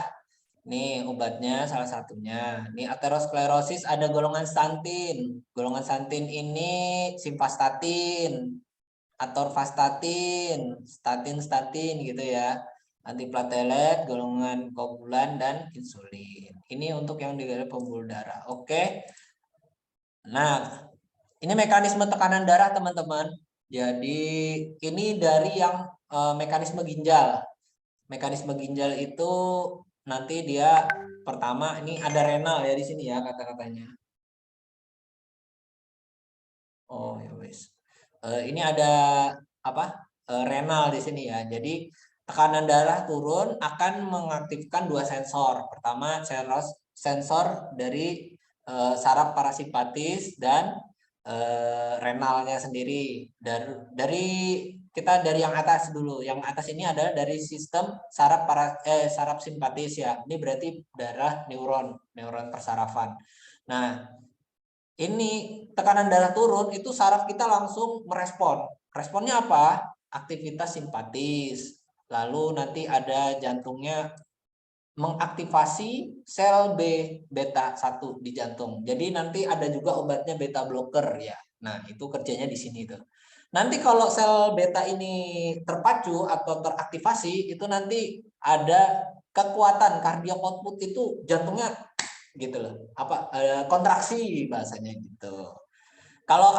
Nih obatnya salah satunya. Nih aterosklerosis ada golongan stantin. Golongan stantin ini simvastatin, atorvastatin, statin gitu ya. Antiplatelet, golongan koagulan dan insulin. Ini untuk yang digali pembuluh darah. Oke. Nah, ini mekanisme tekanan darah teman-teman. Jadi ini dari yang mekanisme ginjal. Mekanisme ginjal itu nanti dia pertama ini ada renal ya di sini ya kata-katanya. Oh ya wes. Ini ada apa? Renal di sini ya. Jadi tekanan darah turun akan mengaktifkan dua sensor. Pertama sensor dari saraf parasimpatis dan renalnya sendiri. Dari yang atas dulu. Yang atas ini adalah dari sistem saraf simpatis ya. Ini berarti darah neuron persarafan. Nah, ini tekanan darah turun itu saraf kita langsung merespon. Responnya apa? Aktivitas simpatis. Lalu nanti ada jantungnya mengaktifasi sel beta 1 di jantung. Jadi nanti ada juga obatnya beta blocker ya. Nah, itu kerjanya di sini tuh. Nanti kalau sel beta ini terpacu atau teraktivasi, itu nanti ada kekuatan cardiac output itu jantungnya gitu loh. Kontraksi bahasanya gitu. Kalau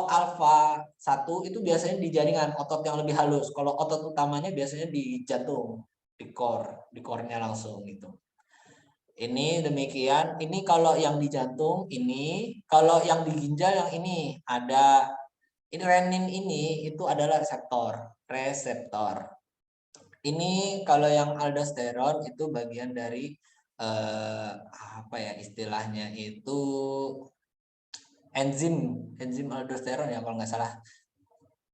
alfa 1 itu biasanya di jaringan otot yang lebih halus. Kalau otot utamanya biasanya di jantung, di core-nya langsung gitu. Ini demikian. Ini kalau yang di jantung ini, kalau yang di ginjal yang ini ada renin ini itu adalah reseptor. Ini kalau yang aldosteron itu bagian dari apa ya istilahnya itu enzim aldosteron ya kalau nggak salah.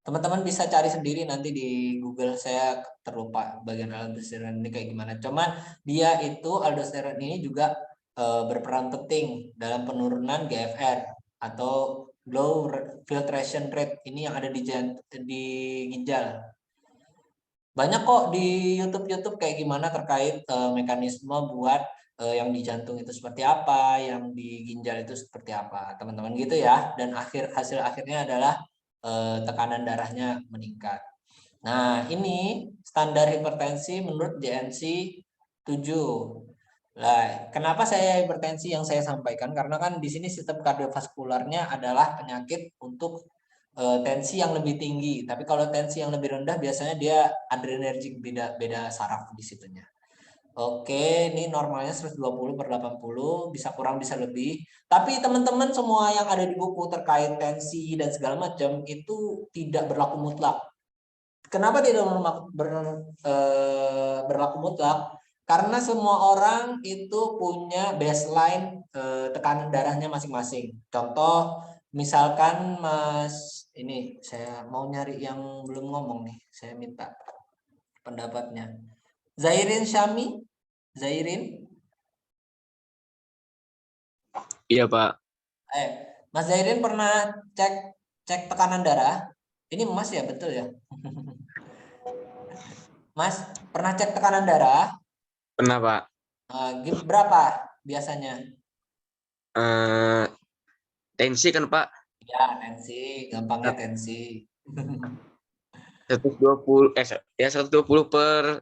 Teman-teman bisa cari sendiri nanti di Google, saya terlupa bagian aldosteron ini kayak gimana. Cuman dia itu aldosteron ini juga berperan penting dalam penurunan GFR atau low filtration rate ini yang ada di ginjal. Banyak kok di YouTube kayak gimana terkait mekanisme buat yang di jantung itu seperti apa, yang di ginjal itu seperti apa, teman-teman gitu ya. Dan hasil akhirnya adalah tekanan darahnya meningkat. Nah, ini standar hipertensi menurut JNC 7. Nah, kenapa saya hipertensi yang saya sampaikan? Karena kan di sini sistem kardiovaskularnya adalah penyakit untuk tensi yang lebih tinggi. Tapi kalau tensi yang lebih rendah biasanya dia adrenergik, beda saraf di situnya. Oke, ini normalnya 120/80, bisa kurang bisa lebih. Tapi teman-teman semua yang ada di buku terkait tensi dan segala macam itu tidak berlaku mutlak. Kenapa tidak berlaku mutlak? Karena semua orang itu punya baseline tekanan darahnya masing-masing. Contoh, misalkan Mas, ini saya mau nyari yang belum ngomong nih, saya minta pendapatnya. Zairin Syami? Zairin? Iya, Pak. Mas Zairin pernah cek tekanan darah? Ini Mas ya, betul ya? Mas, pernah cek tekanan darah? Pernah, Pak. Berapa biasanya? Tensi kan, Pak? Ya, tensi. Gampangnya tensi. 120, ya 120 per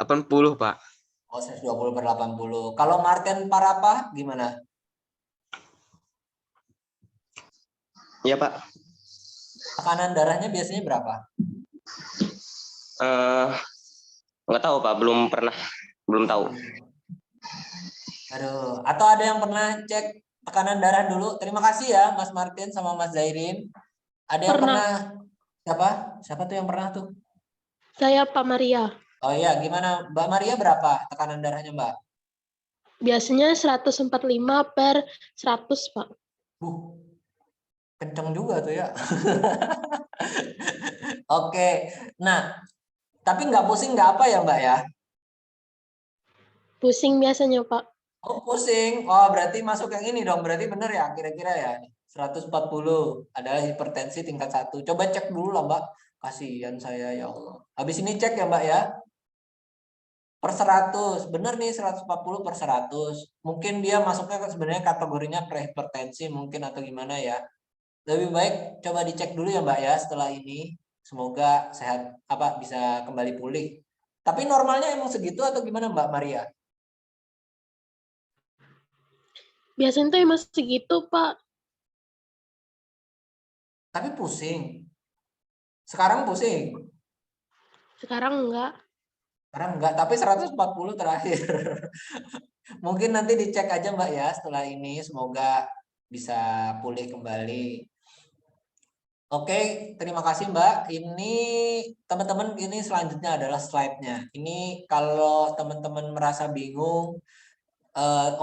80, Pak. Oh, 120 per 80. Kalau Marten Parapa gimana? Iya, Pak. Tekanan darahnya biasanya berapa? Nggak tahu, Pak. Belum tahu. Aduh, atau ada yang pernah cek tekanan darah dulu? Terima kasih ya, Mas Martin sama Mas Zairin. Ada yang pernah? Siapa? Siapa tuh yang pernah tuh? Saya Pak Maria. Oh iya, gimana? Mbak Maria berapa tekanan darahnya, Mbak? Biasanya 145 per 100, Pak. Kenceng juga tuh ya. Oke, nah, tapi nggak pusing nggak apa ya, Mbak ya? Pusing biasanya, Pak. Oh, pusing. Oh, berarti masuk yang ini dong. Berarti bener ya, kira-kira ya. 140 adalah hipertensi tingkat 1. Coba cek dulu lah, Mbak. Kasihan saya, ya Allah. Habis ini cek ya, Mbak ya. Per 100. Bener nih, 140 per 100. Mungkin dia masuknya sebenarnya kategorinya prehipertensi mungkin atau gimana ya. Lebih baik coba dicek dulu ya, Mbak ya, setelah ini. Semoga sehat, bisa kembali pulih. Tapi normalnya emang segitu atau gimana, Mbak Maria? Biasanya tuh emang segitu, Pak. Tapi pusing. Sekarang pusing? Sekarang enggak. Sekarang enggak, tapi 140 terakhir. Mungkin nanti dicek aja, Mbak ya, setelah ini. Semoga bisa pulih kembali. Oke, terima kasih, Mbak. Ini teman-teman, ini selanjutnya adalah slide-nya. Ini kalau teman-teman merasa bingung,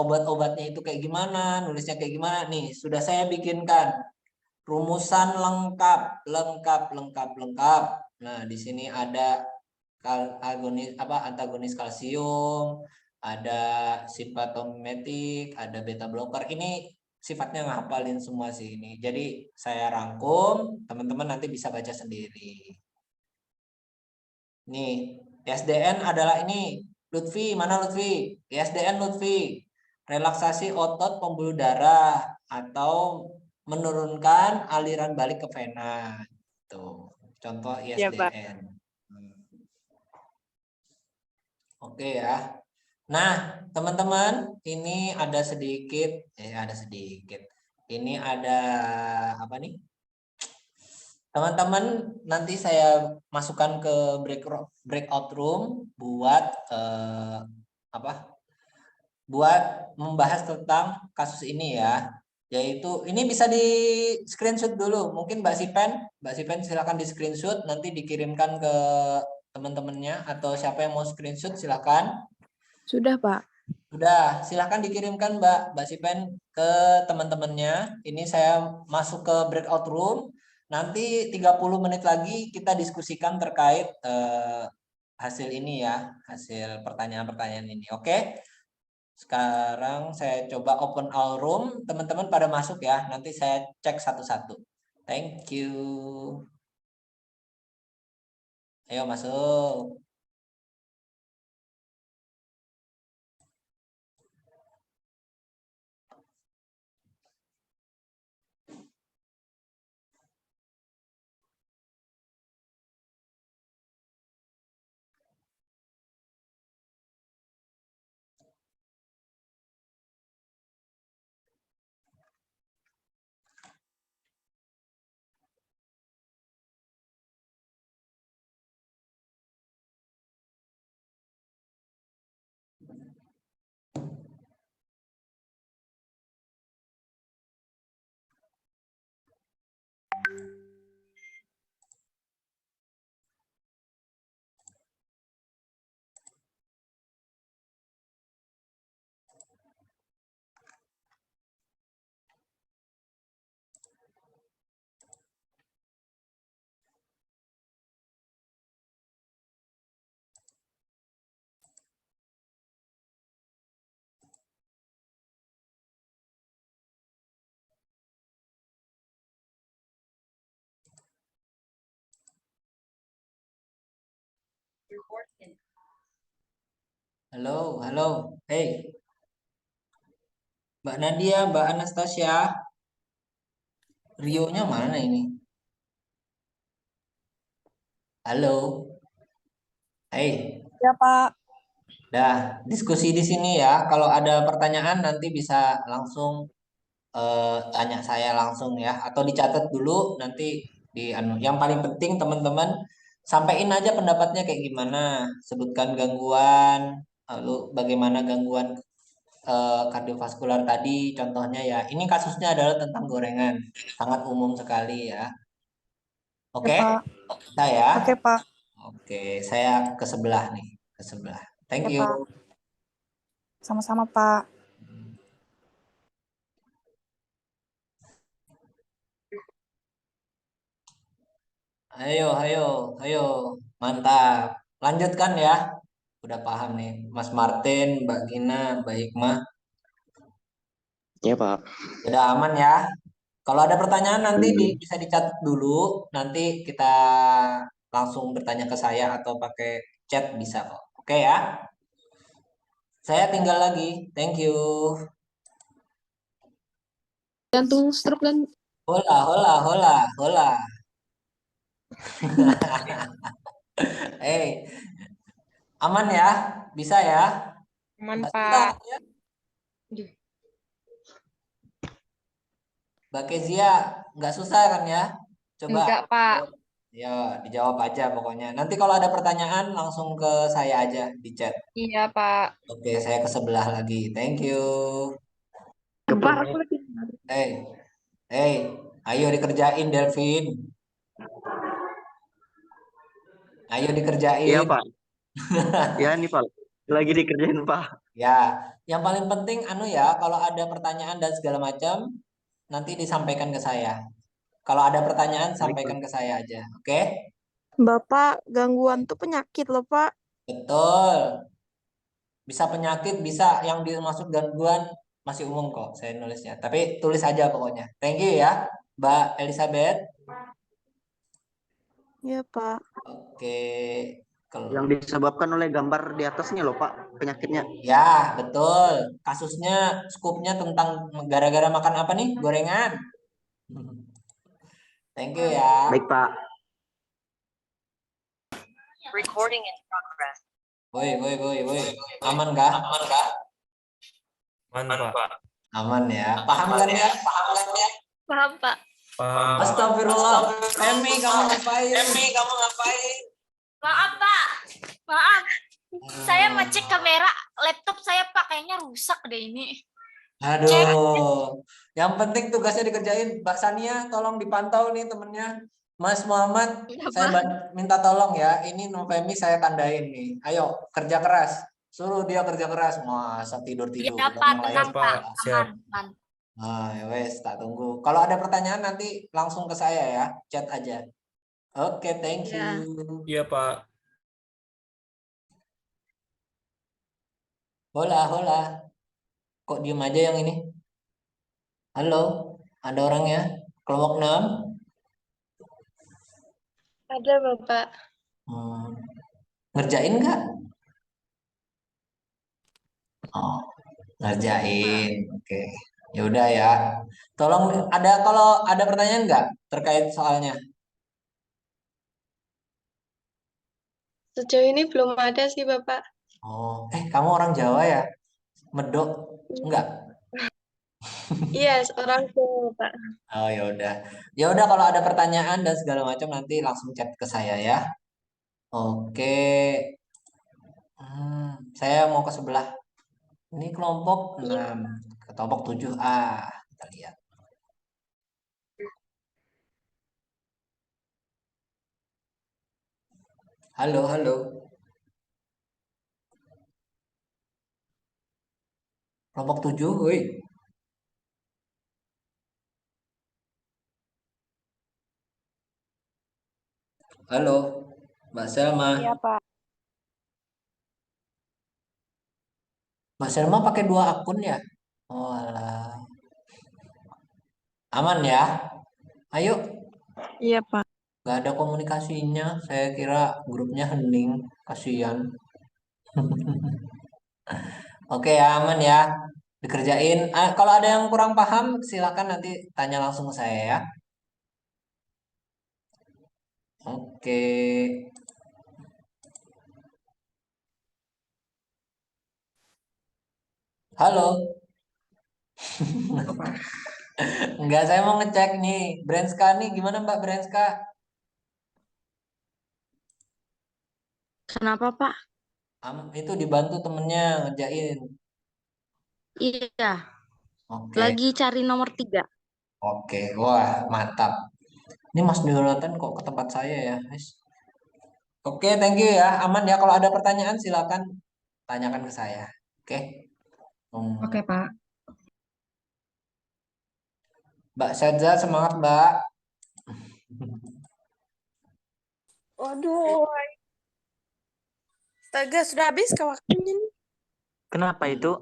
obat-obatnya itu kayak gimana, nulisnya kayak gimana, nih sudah saya bikinkan rumusan lengkap. Nah, di sini ada antagonis kalsium, ada simpatometik, ada beta blocker. Ini sifatnya ngapalin semua sih ini. Jadi saya rangkum, teman-teman nanti bisa baca sendiri. Nih, ISDN adalah ini. Lutfi, mana Lutfi? ISDN Lutfi. Relaksasi otot pembuluh darah atau menurunkan aliran balik ke vena. Tuh, contoh ISDN. Oke ya. Nah, teman-teman, ini ada sedikit. Ini ada apa nih? Teman-teman, nanti saya masukkan ke breakout room buat buat membahas tentang kasus ini ya. Yaitu ini bisa di screenshot dulu. Mungkin Mbak Sipen silakan di screenshot, nanti dikirimkan ke teman-temannya atau siapa yang mau screenshot silakan. Sudah, Pak. Sudah, silakan dikirimkan Mbak Sipen ke teman-temannya. Ini saya masuk ke breakout room. Nanti 30 menit lagi kita diskusikan terkait hasil ini ya, hasil pertanyaan-pertanyaan ini. Oke. Sekarang saya coba open all room. Teman-teman pada masuk ya. Nanti saya cek satu-satu. Thank you. Ayo masuk. Halo, halo. Hey, Mbak Nadia, Mbak Anastasia. Rio-nya mana ini? Halo. Hey, Ya, Pak. dah diskusi di sini ya. Kalau ada pertanyaan nanti bisa langsung tanya saya langsung ya, atau dicatat dulu nanti di anu. Yang paling penting teman-teman sampaikan aja pendapatnya kayak gimana. Sebutkan gangguan, lalu bagaimana gangguan kardiovaskular tadi. Contohnya ya, ini kasusnya adalah tentang gorengan, sangat umum sekali ya. Ya, Oke, Pak. saya. Oke, Pak. Oke, saya ke sebelah nih, ke sebelah. Thank Ya, you. Pak. Sama-sama, Pak. Ayo, ayo, ayo. Mantap. Lanjutkan ya. Udah paham nih. Mas Martin, Mbak Gina, Mbak Hikmah. Ya, Pak. Udah aman ya. Kalau ada pertanyaan nanti bisa dicatat dulu. Nanti kita langsung bertanya ke saya atau pakai chat bisa kok. Oke ya. Saya tinggal lagi. Thank you. Jantung stroke dan Hola, hola, hola, hola. Eh, aman ya? Bisa ya? Aman, Nggak susah Pak. kan ya? Mbak Kezia, nggak susah kan ya? Coba. Enggak, Pak. Ya, dijawab aja pokoknya. Nanti kalau ada pertanyaan langsung ke saya aja di chat. Iya, Pak. Oke, saya ke sebelah lagi. Thank you. Pak, aku lagi. Hey, hey, ayo dikerjain Delvin. Ayo Iya, dikerjain. Pak. Ya, nih, Pak. Lagi dikerjain, Pak. Ya, yang paling penting anu ya, kalau ada pertanyaan dan segala macam, nanti disampaikan ke saya. Kalau ada pertanyaan, Baik, sampaikan Pak. ke saya aja. Oke? Bapak, gangguan tuh penyakit loh, Pak. Betul. Bisa penyakit, bisa yang dimaksud gangguan masih umum kok saya nulisnya. Tapi tulis aja pokoknya. Thank you ya, Mbak Elizabeth. Iya, Pak. Oke. Yang disebabkan oleh gambar di atasnya loh, Pak, penyakitnya. Ya, betul. Kasusnya, skupnya tentang gara-gara makan apa nih? Gorengan. Thank you ya. Baik, Pak. Recording in progress. Woi, woi, woi, woi. Aman kah? Aman kah? Aman, Pak. Aman ya. Paham kan ya? Paham kan ya? Paham, Pak. Paham. Astagfirullah. Emi, kamu ngapain? Emi, kamu ngapain? Maaf, Pak. Maaf. Saya ngecek kamera laptop saya, Pak. Kayaknya rusak deh ini. Aduh. Yang penting tugasnya dikerjain. Mbak Sania, tolong dipantau nih temennya. Mas Muhammad, saya minta tolong ya. Ini Novemi saya tandain nih. Ayo, kerja keras. Suruh dia kerja keras. Masa tidur-tidur. Iya, Pak. Tenang, Pak. Aman. Nah, ya wes, tak tunggu. Kalau ada pertanyaan nanti langsung ke saya ya. Chat aja. Oke, thank you. Iya, Pak. Hola, hola. Kok diem aja yang ini? Halo, ada orangnya? Kelompok 6? Ada, Bapak. Ngerjain nggak? Oh, ngerjain. Oke. Ya udah ya. Tolong kalau ada pertanyaan nggak terkait soalnya? Sejauh ini belum ada sih, Bapak. Oh, kamu orang Jawa ya? Medok? Enggak? Iya, orang Jawa, Pak. Oh, ya udah. Ya udah kalau ada pertanyaan dan segala macam nanti langsung chat ke saya ya. Oke. Saya mau ke sebelah. Ini kelompok 6, ke kelompok 7A. Kita lihat. Halo, halo. Kelompok 7, woi. Halo, Mbak Selma. Iya, Pak. Mbak Selma pakai 2 akun ya? Oh, alah. Aman ya? Ayo. Iya, Pak. Gak ada komunikasinya. Saya kira grupnya hening. Kasihan. Oke ya, aman ya. Dikerjain. Kalau ada yang kurang paham, silakan nanti tanya langsung ke saya ya. Oke. Halo. Enggak, saya mau ngecek nih. Branska nih, gimana Mbak Branska? Kenapa, Pak? Itu dibantu temennya ngerjain. Iya, Oke. lagi cari nomor 3. Oke, wah mantap. Ini Mas Jonathan kok ke tempat saya ya, guys. Oke, thank you ya. Aman ya. Kalau ada pertanyaan silakan tanyakan ke saya. Oke. Oke, Pak. Mbak Sadza, semangat Mbak. Waduh, astaga, sudah habis kah waktunya nih? Kenapa itu?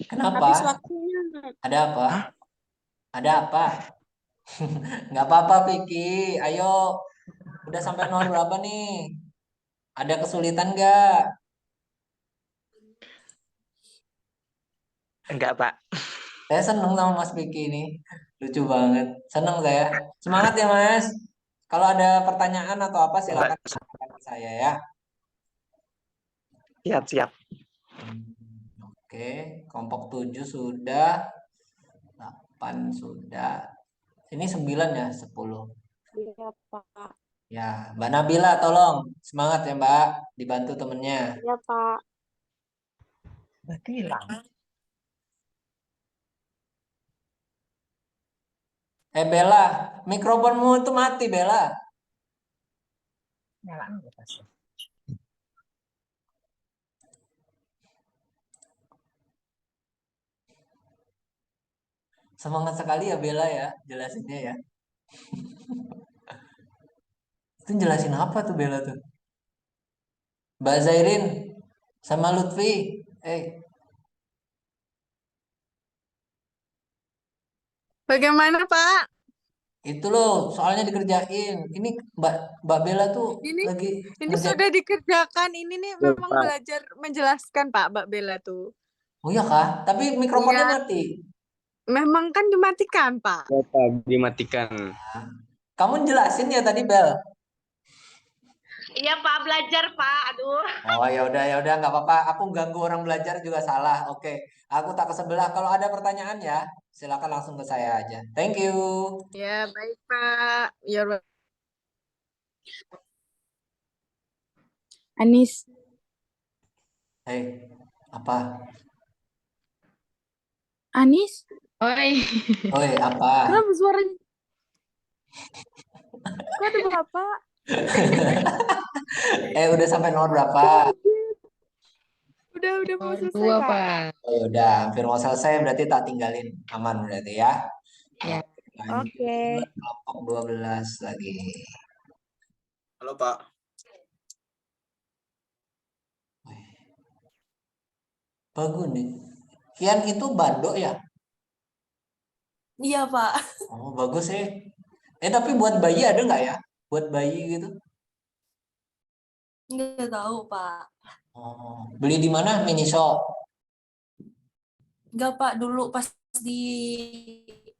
Kenapa? Habis waktunya. Ada apa? Ada apa? Nggak apa-apa, Vicky. Ayo, udah sampai nomor berapa nih? Ada kesulitan nggak? Enggak, Pak. Saya seneng sama Mas Vicky ini. Lucu banget. Seneng saya. Semangat ya, Mas. Kalau ada pertanyaan atau apa, silakan tanyakan ke saya ya. Siap. Oke, kelompok 7 sudah, 8 sudah. Ini 9 ya, 10. Iya, Pak. Ya, Mbak Nabila tolong. Semangat ya, Mbak. Dibantu temennya. Iya, Pak. Berarti hilang. Bella, mikrofonmu itu mati, Bella. Nyala. Semangat sekali ya Bella ya, jelasinnya ya. Itu jelasin apa tuh Bella tuh? Mbak Zairin sama Lutfi. Bagaimana, Pak? Itu loh, soalnya dikerjain. Ini Mbak Bella tuh Ini lagi ini ngerjain. sudah dikerjakan. Ini nih Ya, memang Pak. belajar menjelaskan, Pak, Mbak Bella tuh. Oh iya kah? Tapi mikrofonnya Iya. mati. Memang kan dimatikan, Pak. Dimatikan. Kamu jelasin ya tadi Bel. Iya Pak, belajar Pak. Aduh. Oh ya udah nggak apa-apa. Aku ganggu orang belajar juga salah. Oke, aku tak ke sebelah. Kalau ada pertanyaan ya, silakan langsung ke saya aja. Thank you. Ya, baik, Pak. Anis. Apa? Anis? Oi. Oi, apa? Kenapa suaranya? Kok ada Bapak? Udah sampai nomor berapa? Udah mau selesai, 2, Pak. Pak. Oh ya udah, hampir mau selesai berarti tak tinggalin. Aman berarti ya. Ya. Oke. Kelompok 12 lagi. Halo, Pak. Bagus nih. Kian itu Bando ya? Iya, Pak. Oh, bagus sih. Tapi buat bayi ada nggak ya? Buat bayi gitu? Nggak tahu, Pak. Oh, beli di mana? Mini shop? Nggak, Pak. Dulu pas di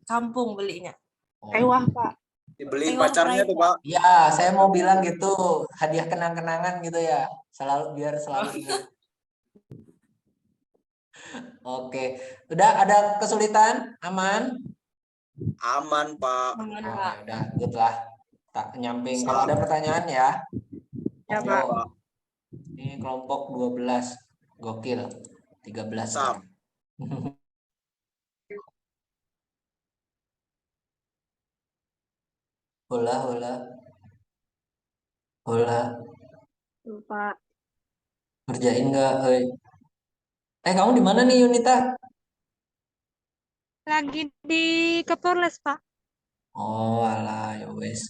kampung belinya. Ewah, Pak. Dibeliin Ewah, pacarnya tuh, Pak. Ya, saya mau bilang gitu. Hadiah kenang-kenangan gitu ya. Biar selalu ingat. Oke. Udah ada kesulitan? Aman? Aman, Pak. Aman, Oh, Pak. ya udah, good lah. Tak nyamping. Kalau ada pertanyaan ya. Ya, Monggo. Pak. Ini kelompok 12. Gokil. 13. Sam. Hola. Pak. Kerjain nggak? Kamu di mana nih Yunita? Lagi di Kepurles, Pak. Oh, alah, ya wes.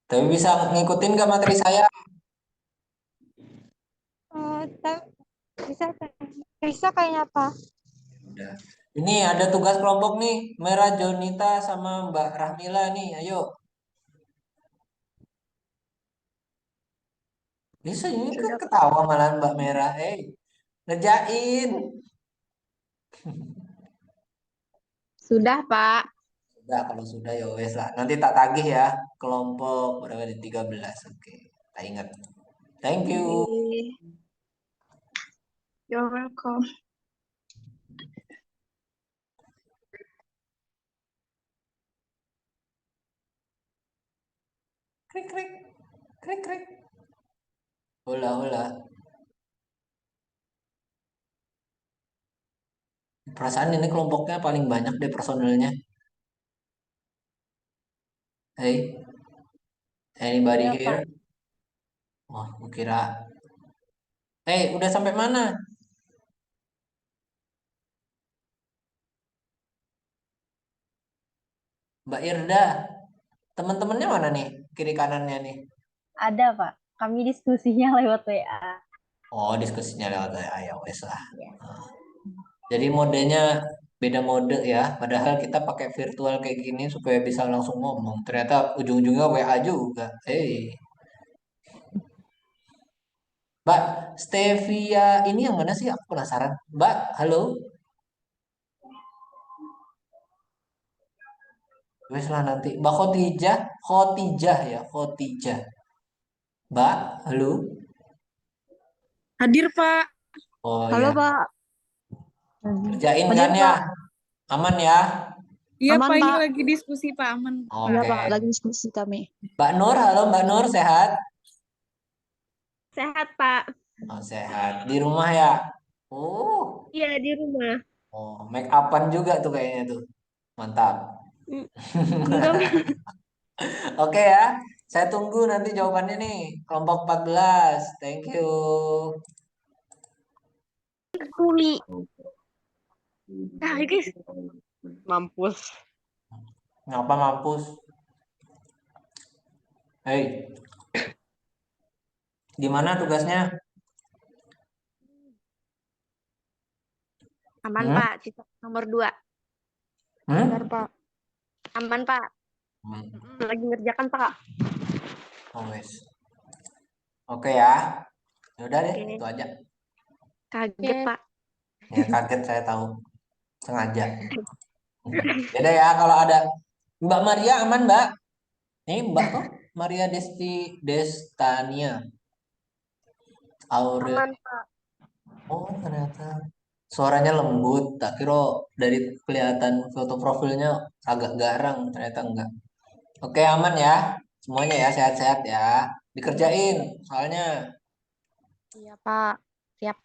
Tapi bisa ngikutin nggak materi saya? Bisa kayaknya, Pak. Udah. Ini ada tugas kelompok nih. Merah Jonita sama Mbak Rahmila nih. Ayo. Bisa ini ketawa malah Mbak Merah. Ngerjain. Sudah, Pak. Sudah, kalau sudah ya wes lah. Nanti tak tagih ya kelompok berapa di 13. Oke, tak ingat. Thank you. You're welcome. Krik krik. Krik krik. Hola hola. Perasaan ini kelompoknya paling banyak deh personelnya. Hey, anybody Iya, here? Pak. Wah, aku kira. Hey, udah sampai mana? Mbak Irda, teman-temannya mana nih? Kiri kanannya nih. Ada, Pak. Kami diskusinya lewat WA. Oh, diskusinya lewat ya wes lah. Ya. Jadi modenya beda mode ya. Padahal kita pakai virtual kayak gini supaya bisa langsung ngomong. Ternyata ujung-ujungnya WA juga. Hey, Mbak Stevia ini yang mana sih? Aku penasaran. Mbak, halo. Wes lah nanti. Mbak Khotijah, Khotijah ya, Khotijah. Mbak, halo. Hadir, Pak. Oh Halo, ya, Pak. kerjain Hadir, kan ya? Pak. Aman ya? Iya, Aman, Pak. Ini Pak. lagi diskusi, Pak. Aman. Iya, Oke. Pak. Lagi diskusi kami. Mbak Nur, halo Mbak Nur, sehat? Sehat, Pak. Oh, sehat. Di rumah ya? Oh, Iya, di rumah. oh, make upan juga tuh kayaknya tuh. Mantap. Enggak, Pak. Oke ya, saya tunggu nanti jawabannya nih. Kelompok 14. Thank you. Kuli. Nah, guys. Mampus. Ngapa mampus? Hei, gimana tugasnya? Aman, Hmm? Pak. Sisa nomor 2. Hmm? Benar, Pak. Aman, Pak. Hmm. Lagi ngerjakan, Pak. Oh, wes. Oke ya. Ya udah deh, Oke. itu aja. Kaget, Pak. Ya kaget saya tahu. Sengaja. Beda ya kalau ada Mbak Maria aman, Mbak? Ini Mbak tuh Maria Destania. Aurel. Aman, Pak. Oh, ternyata suaranya lembut. Tak kira dari kelihatan foto profilnya agak garang, ternyata enggak. Oke, aman ya. Semuanya ya sehat-sehat ya. Dikerjain soalnya. Iya, Pak. Siap.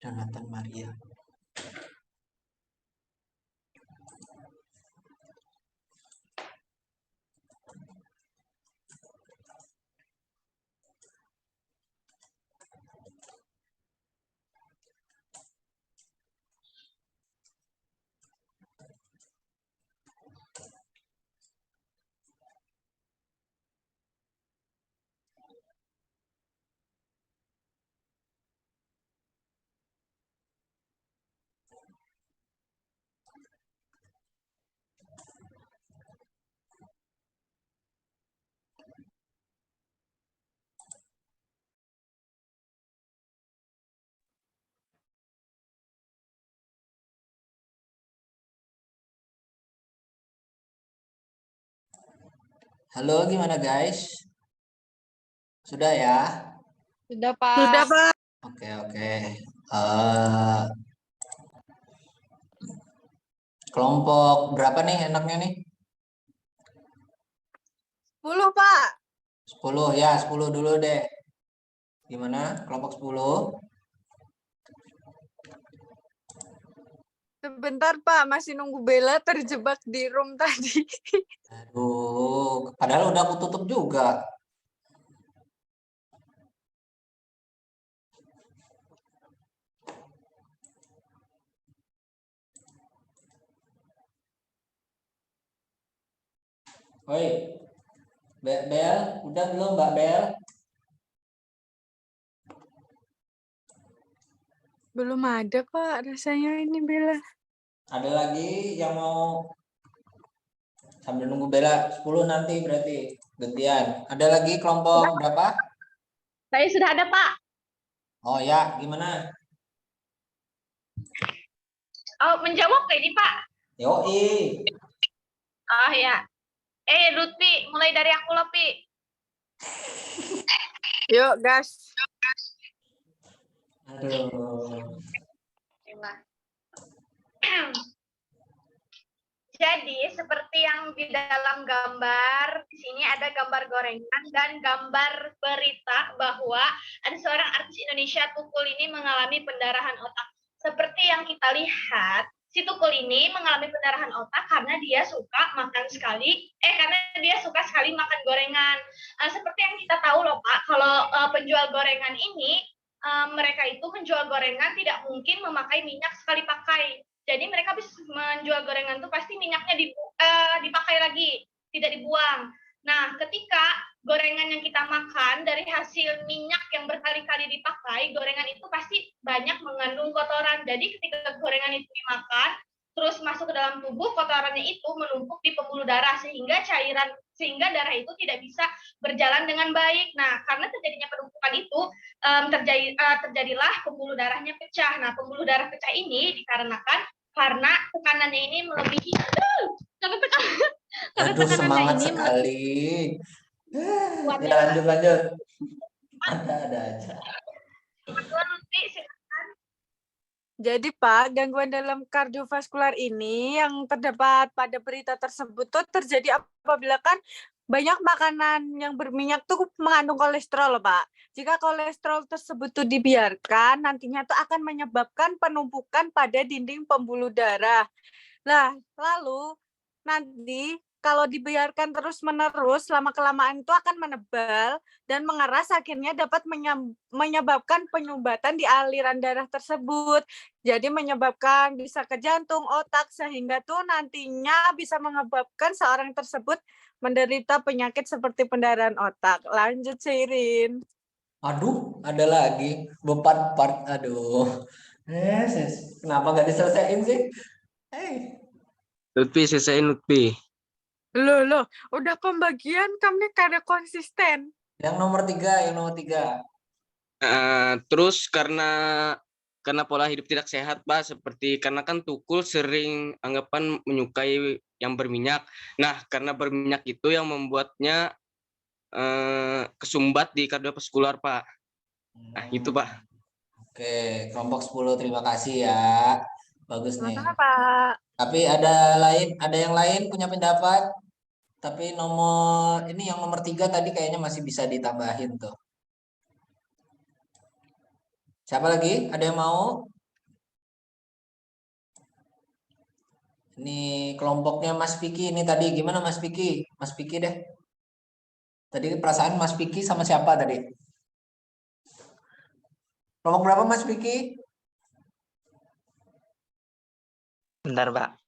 Jonathan Maria. Halo, gimana guys? Sudah ya? Sudah, Pak. Sudah, Pak. Oke, oke. Kelompok berapa nih enaknya nih? 10, Pak. 10 ya, 10 dulu deh. Gimana? Kelompok 10? Sebentar, Pak. Masih nunggu Bella terjebak di room tadi. Aduh, padahal udah aku tutup juga. Woi, Bel, udah belum Mbak Bel? Belum ada, Pak. Rasanya ini Bella. Ada lagi yang mau sambil nunggu Bella 10 nanti berarti gantian. Ada lagi kelompok berapa? Saya sudah ada, Pak. Oh ya, gimana? Oh, menjawab kayak ini, Pak. Yoi. Oh ya. Lutfi, mulai dari aku, Lopi. Yuk, gas. Aduh. Jadi, seperti yang di dalam gambar, di sini ada gambar gorengan dan gambar berita bahwa ada seorang artis Indonesia, Tukul ini mengalami pendarahan otak. Seperti yang kita lihat, si Tukul ini mengalami pendarahan otak karena dia suka sekali makan gorengan. Seperti yang kita tahu loh Pak, kalau penjual gorengan ini, mereka itu menjual gorengan tidak mungkin memakai minyak sekali pakai. Jadi mereka bisa menjual gorengan itu pasti minyaknya dipakai lagi, tidak dibuang. Nah, ketika gorengan yang kita makan dari hasil minyak yang berkali-kali dipakai, gorengan itu pasti banyak mengandung kotoran. Jadi ketika gorengan itu dimakan, terus masuk ke dalam tubuh, kotorannya itu menumpuk di pembuluh darah sehingga darah itu tidak bisa berjalan dengan baik. Nah, karena terjadinya penumpukan itu terjadilah pembuluh darahnya pecah. Nah, pembuluh darah pecah ini dikarenakan karena tekanannya ini melebihi. Aduh, semangat sekali. Ya, lanjut. Ada aja. Jadi Pak, gangguan dalam kardiovaskular ini yang terdapat pada berita tersebut tuh terjadi apabila kan banyak makanan yang berminyak tuh mengandung kolesterol, Pak. Jika kolesterol tersebut tuh dibiarkan, nantinya tuh akan menyebabkan penumpukan pada dinding pembuluh darah. Nah, lalu nanti kalau dibiarkan terus-menerus, lama-kelamaan itu akan menebal dan mengeras, akhirnya dapat menyebabkan penyumbatan di aliran darah tersebut. Jadi menyebabkan bisa ke jantung, otak, sehingga tuh nantinya bisa menyebabkan seorang tersebut menderita penyakit seperti pendarahan otak. Lanjut, Sirin. Aduh, ada lagi. Bepat part. Aduh. Kenapa nggak diselesaikan sih? Lutfi, selesaiin Lutfi. Loh, udah pembagian kami kada konsisten. Yang nomor 3. Terus karena pola hidup tidak sehat, Pak, seperti karena kan Tukul sering anggapan menyukai yang berminyak. Nah, karena berminyak itu yang membuatnya kesumbat di kardiovaskular, Pak. Nah, itu, Pak. Oke, kelompok 10 terima kasih ya. Bagus nih. Pak. Tapi ada yang lain punya pendapat? Tapi yang nomor 3 tadi kayaknya masih bisa ditambahin tuh. Siapa lagi? Ada yang mau? Ini kelompoknya Mas Piki ini tadi gimana Mas Piki? Mas Piki deh. Tadi perasaan Mas Piki sama siapa tadi? Kelompok berapa Mas Piki? Bentar, Pak.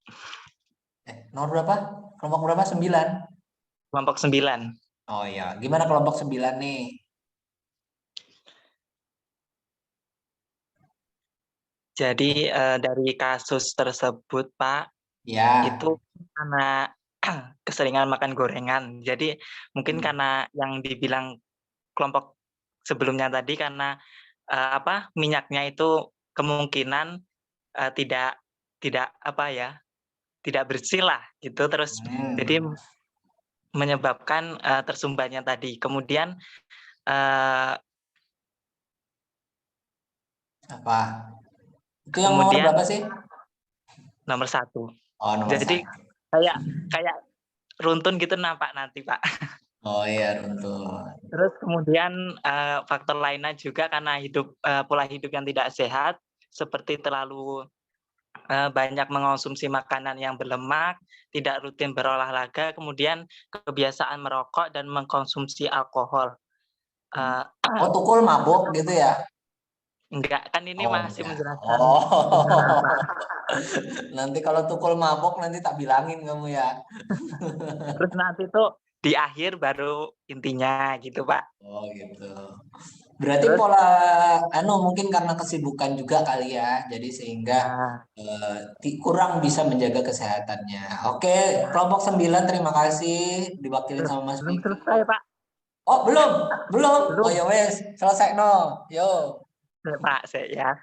Nomor berapa? Kelompok berapa? 9. Kelompok 9. Oh iya, gimana kelompok 9 nih? Jadi dari kasus tersebut, Pak, Ya. itu karena keseringan makan gorengan. Jadi mungkin karena yang dibilang kelompok sebelumnya tadi karena minyaknya itu kemungkinan tidak tidak bersih lah gitu. Terus jadi menyebabkan tersumbatnya tadi. Kemudian apa? Itu yang nomor berapa sih? Nomor 1. Oh, nomor Jadi 1. kayak runtun gitu nampak nanti, Pak. Oh iya, runtun. Terus kemudian faktor lainnya juga karena pola hidup yang tidak sehat, seperti terlalu banyak mengonsumsi makanan yang berlemak, tidak rutin berolahraga, kemudian kebiasaan merokok dan mengkonsumsi alkohol. Oh, tukul mabuk gitu ya? Enggak, kan ini masih menjelaskan. Nanti kalau tukul mabuk nanti tak bilangin kamu ya. Terus nanti tuh di akhir baru intinya gitu, Pak. Oh gitu. Berarti pola mungkin karena kesibukan juga kali ya. Jadi sehingga kurang bisa menjaga kesehatannya. Oke, kelompok 9 terima kasih diwakilin sama Mas Vicky. Selesai, Pak. Oh, belum. Oh ya wes, selesai no. Yo. Pak, saya.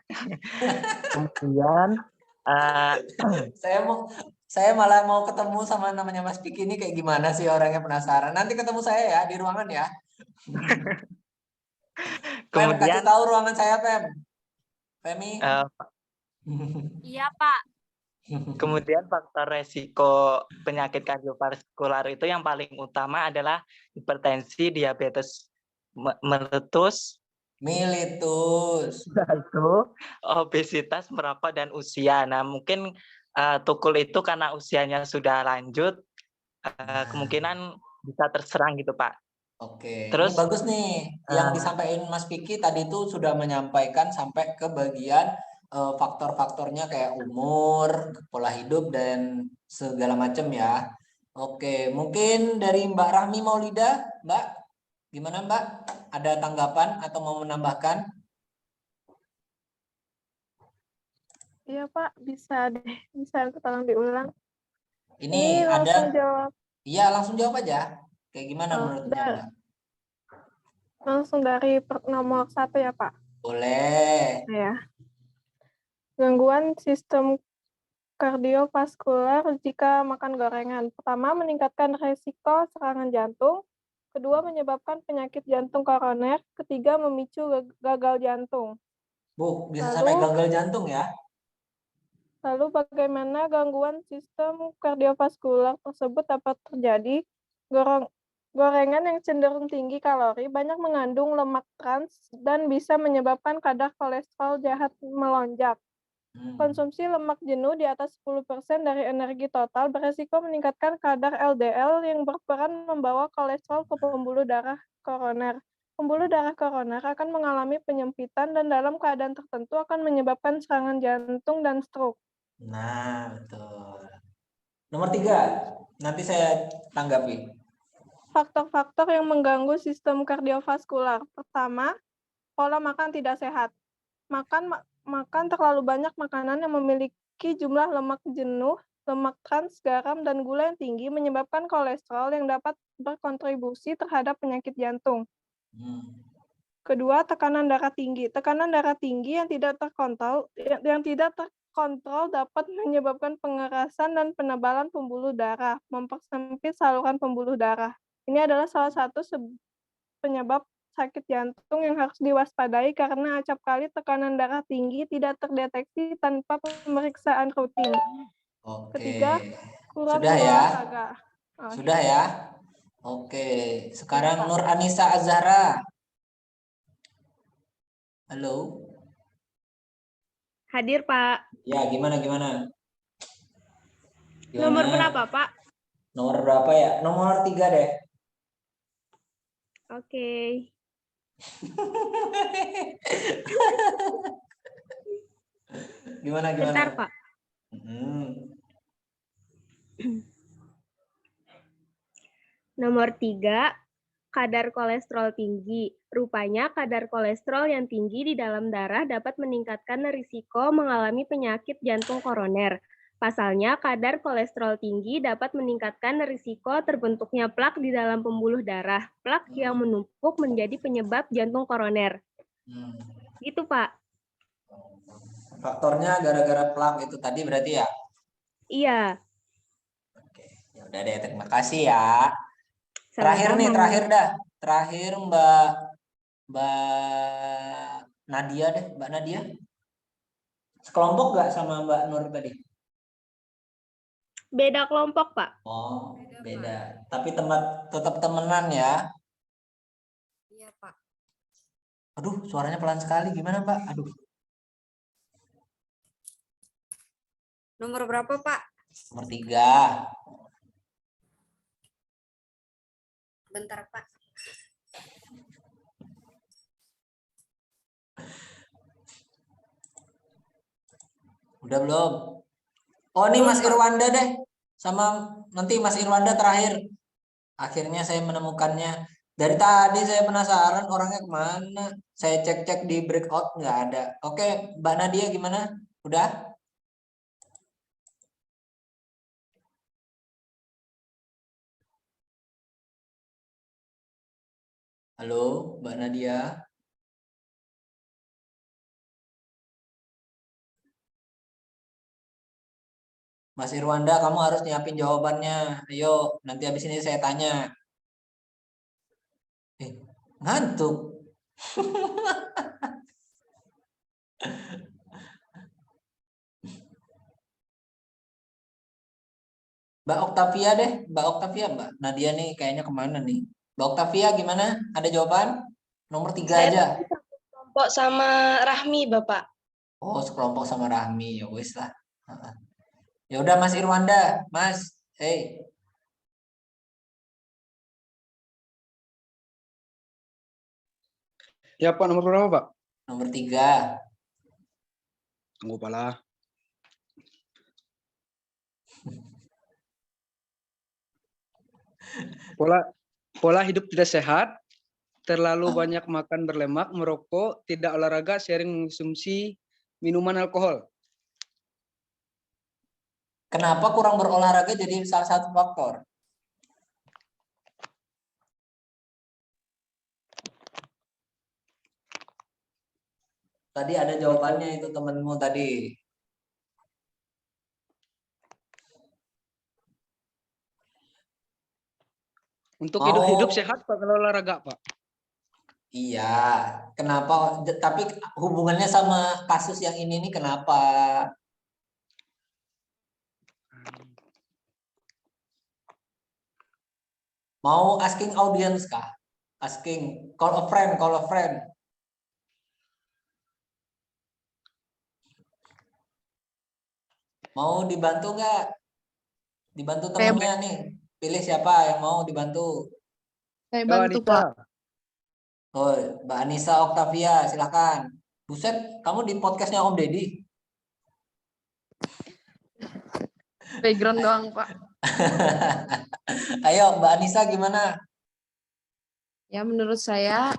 Kemudian saya malah mau ketemu sama namanya Mas Piki ini kayak gimana sih orangnya, penasaran. Nanti ketemu saya ya di ruangan ya. Pem, kasih tahu ruangan saya, Pem. Femi. Iya, Pak. Kemudian faktor resiko penyakit kardiovaskular itu yang paling utama adalah hipertensi, diabetes mellitus, obesitas, merokok, dan usia. Nah, mungkin tukul itu karena usianya sudah lanjut, kemungkinan bisa terserang gitu, Pak. Oke, Terus ini bagus nih. Yang disampaikan Mas Piki tadi itu sudah menyampaikan sampai ke bagian faktor-faktornya kayak umur, pola hidup, dan segala macam ya. Oke, mungkin dari Mbak Rahmi Maulida, Mbak, gimana Mbak? Ada tanggapan atau mau menambahkan? Iya Pak, bisa deh, bisa tolong diulang. Ini langsung ada. Jawab. Iya, langsung jawab aja. Kayak gimana menurutnya Mbak? Langsung dari nomor 1 ya Pak. Boleh. Ya. Gangguan sistem kardiovaskular jika makan gorengan. Pertama, meningkatkan resiko serangan jantung. Kedua, menyebabkan penyakit jantung koroner. Ketiga, memicu gagal jantung. Bu, bisa sampai gagal jantung ya? Lalu bagaimana gangguan sistem kardiovaskular tersebut dapat terjadi? Gorengan yang cenderung tinggi kalori banyak mengandung lemak trans dan bisa menyebabkan kadar kolesterol jahat melonjak. Konsumsi lemak jenuh di atas 10% dari energi total beresiko meningkatkan kadar LDL yang berperan membawa kolesterol ke pembuluh darah koroner. Pembuluh darah koroner akan mengalami penyempitan dan dalam keadaan tertentu akan menyebabkan serangan jantung dan stroke. Nah, betul. Nomor 3, nanti saya tanggapi. Faktor-faktor yang mengganggu sistem kardiovaskular. Pertama, pola makan tidak sehat. Makan terlalu banyak makanan yang memiliki jumlah lemak jenuh, lemak trans, garam, dan gula yang tinggi menyebabkan kolesterol yang dapat berkontribusi terhadap penyakit jantung. Kedua, tekanan darah tinggi. Tekanan darah tinggi yang tidak terkontrol dapat menyebabkan pengerasan dan penebalan pembuluh darah, mempersempit saluran pembuluh darah. Ini adalah salah satu penyebab sakit jantung yang harus diwaspadai karena acap kali tekanan darah tinggi tidak terdeteksi tanpa pemeriksaan rutin. Oke. Ketiga, kurang Sudah ya? berolahraga. Sudah ya? Oke. Sekarang Nur Anissa Azhara. Halo. Hadir, Pak. Ya, gimana? Nomor Gimana? berapa, Pak? Nomor berapa ya? Nomor 3 deh. Oke. Gimana, Bentar, gimana? Pak. Nomor 3, kadar kolesterol tinggi. Rupanya kadar kolesterol yang tinggi di dalam darah dapat meningkatkan risiko mengalami penyakit jantung koroner. Pasalnya, kadar kolesterol tinggi dapat meningkatkan risiko terbentuknya plak di dalam pembuluh darah. Plak yang menumpuk menjadi penyebab jantung koroner. Gitu, Pak. Faktornya gara-gara plak itu tadi berarti ya? Iya. Ya udah deh, terima kasih ya. Terakhir nih, Sama-sama. terakhir dah. Terakhir Mbak Nadia deh, Mbak Nadia. Sekelompok nggak sama Mbak Nur tadi? Beda kelompok, Pak. Oh, beda. Tapi tetap temenan ya. Iya, Pak. Aduh, suaranya pelan sekali. Gimana, Mbak? Aduh. Nomor berapa, Pak? Nomor 3. Bentar, Pak. Udah belum? Oh, ini Mas Irwanda deh. Sama nanti Mas Irwanda terakhir. Akhirnya saya menemukannya. Dari tadi saya penasaran orangnya kemana. Saya cek-cek di breakout nggak ada. Oke, Mbak Nadia gimana? Udah? Halo, Mbak Nadia. Mas Irwanda, kamu harus nyiapin jawabannya. Ayo, nanti habis ini saya tanya. Ngantuk. Mbak Oktavia deh, Mbak Oktavia, Mbak Nadia nih kayaknya kemana nih? Mbak Oktavia gimana? Ada jawaban? Nomor 3 aja. Kelompok sama Rahmi, Bapak. Oh, sekelompok sama Rahmi, ya wis lah. Ya udah Mas Irwanda, Mas, Ya Pak, nomor berapa Pak? Nomor 3. Tunggu pala. Pola hidup tidak sehat, terlalu banyak makan berlemak, merokok, tidak olahraga, sering mengonsumsi minuman alkohol. Kenapa kurang berolahraga jadi salah satu faktor? Tadi ada jawabannya itu temenmu tadi. Untuk hidup sehat Pak kalau olahraga Pak. Iya, kenapa? Tapi hubungannya sama kasus yang ini nih kenapa? Mau asking audience kah? Asking call a friend, call a friend. Mau dibantu nggak? Dibantu temennya nih. Pilih siapa yang mau dibantu. Saya bantu Pak. Oh, Mbak Anissa Oktavia, silakan. Buset, kamu di podcastnya Om Deddy? Background doang Pak. Ayo, Mbak Anissa gimana? Ya menurut saya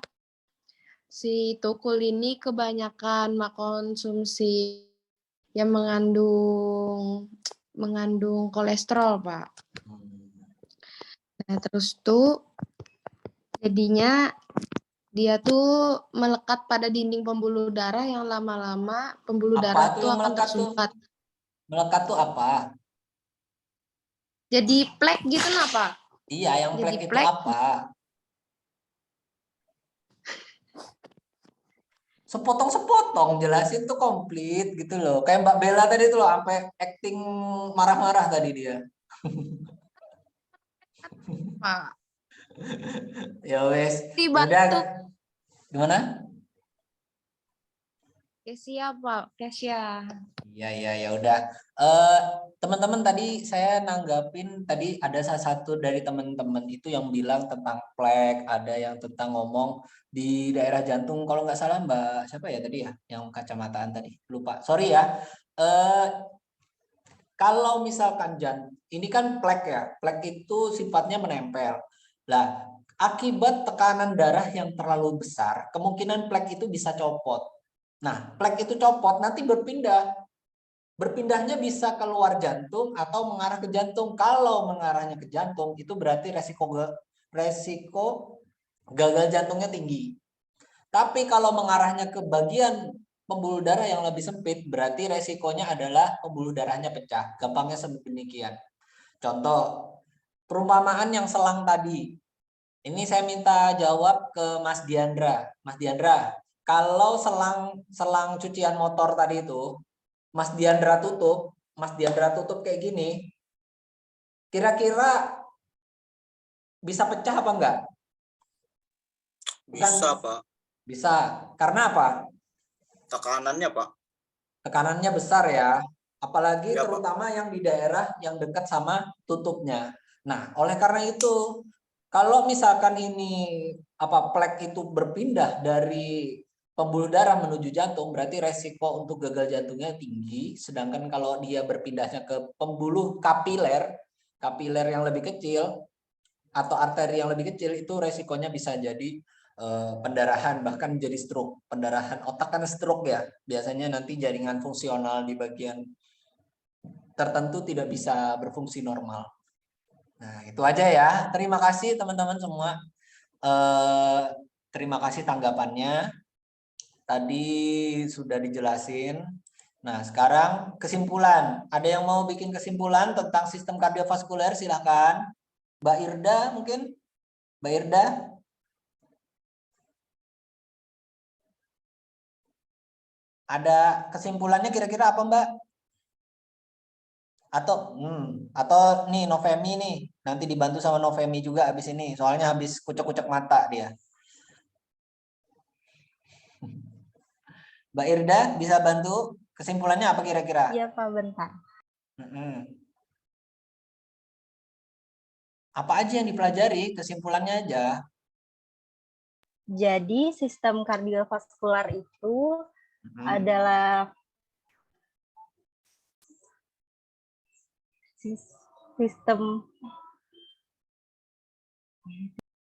si Tukul ini kebanyakan mengkonsumsi yang mengandung kolesterol, Pak. Nah, terus tuh jadinya dia tuh melekat pada dinding pembuluh darah yang lama-lama pembuluh darah tuh akan tersumbat. Melekat tuh apa? Jadi plek gitu lah, Pak. Iya, yang plek itu apa? Sepotong-sepotong, jelasin tuh komplit gitu loh. Kayak Mbak Bella tadi tuh loh, sampai acting marah-marah tadi dia. Pak. Ya wes. Dibantu. Udah. Gimana? Kesia, Pak. Kesia. Ya udah. Teman-teman tadi saya nanggapin tadi ada salah satu dari teman-teman itu yang bilang tentang plek, ada yang tentang ngomong di daerah jantung. Kalau nggak salah Mbak siapa ya tadi ya yang kacamataan tadi lupa. Sorry ya. Kalau misalkan ini kan plek ya, plek itu sifatnya menempel. Lah, akibat tekanan darah yang terlalu besar, kemungkinan plek itu bisa copot. Nah, plek itu copot nanti berpindah. Berpindahnya bisa keluar jantung atau mengarah ke jantung. Kalau mengarahnya ke jantung itu berarti resiko gagal jantungnya tinggi. Tapi kalau mengarahnya ke bagian pembuluh darah yang lebih sempit, berarti resikonya adalah pembuluh darahnya pecah. Gampangnya seperti demikian. Contoh, perumpamaan yang selang tadi. Ini saya minta jawab ke Mas Diandra. Mas Diandra, kalau selang cucian motor tadi itu, Mas Diandra tutup kayak gini, kira-kira bisa pecah apa enggak? Bisa, Pak. Bisa. Karena apa? Tekanannya, Pak. Tekanannya besar ya. Apalagi Ya, terutama yang di daerah yang dekat sama tutupnya. Nah, oleh karena itu, kalau misalkan ini plek itu berpindah dari pembuluh darah menuju jantung, berarti resiko untuk gagal jantungnya tinggi. Sedangkan kalau dia berpindahnya ke pembuluh kapiler yang lebih kecil atau arteri yang lebih kecil, itu resikonya bisa jadi pendarahan, bahkan jadi stroke. Pendarahan otak kan stroke ya. Biasanya nanti jaringan fungsional di bagian tertentu tidak bisa berfungsi normal. Nah, itu aja ya. Terima kasih teman-teman semua. Terima kasih tanggapannya. Tadi sudah dijelasin. Nah, sekarang kesimpulan. Ada yang mau bikin kesimpulan tentang sistem kardiovaskuler? Silakan. Mbak Irda mungkin? Mbak Irda? Ada kesimpulannya kira-kira apa, Mbak? Atau nih Novemi nih, nanti dibantu sama Novemi juga habis ini. Soalnya habis kucek-kucek mata dia. Mbak Irda bisa bantu? Kesimpulannya apa kira-kira? Iya, Pak, bentar. Apa aja yang dipelajari? Kesimpulannya aja. Jadi sistem kardiovaskular itu adalah sistem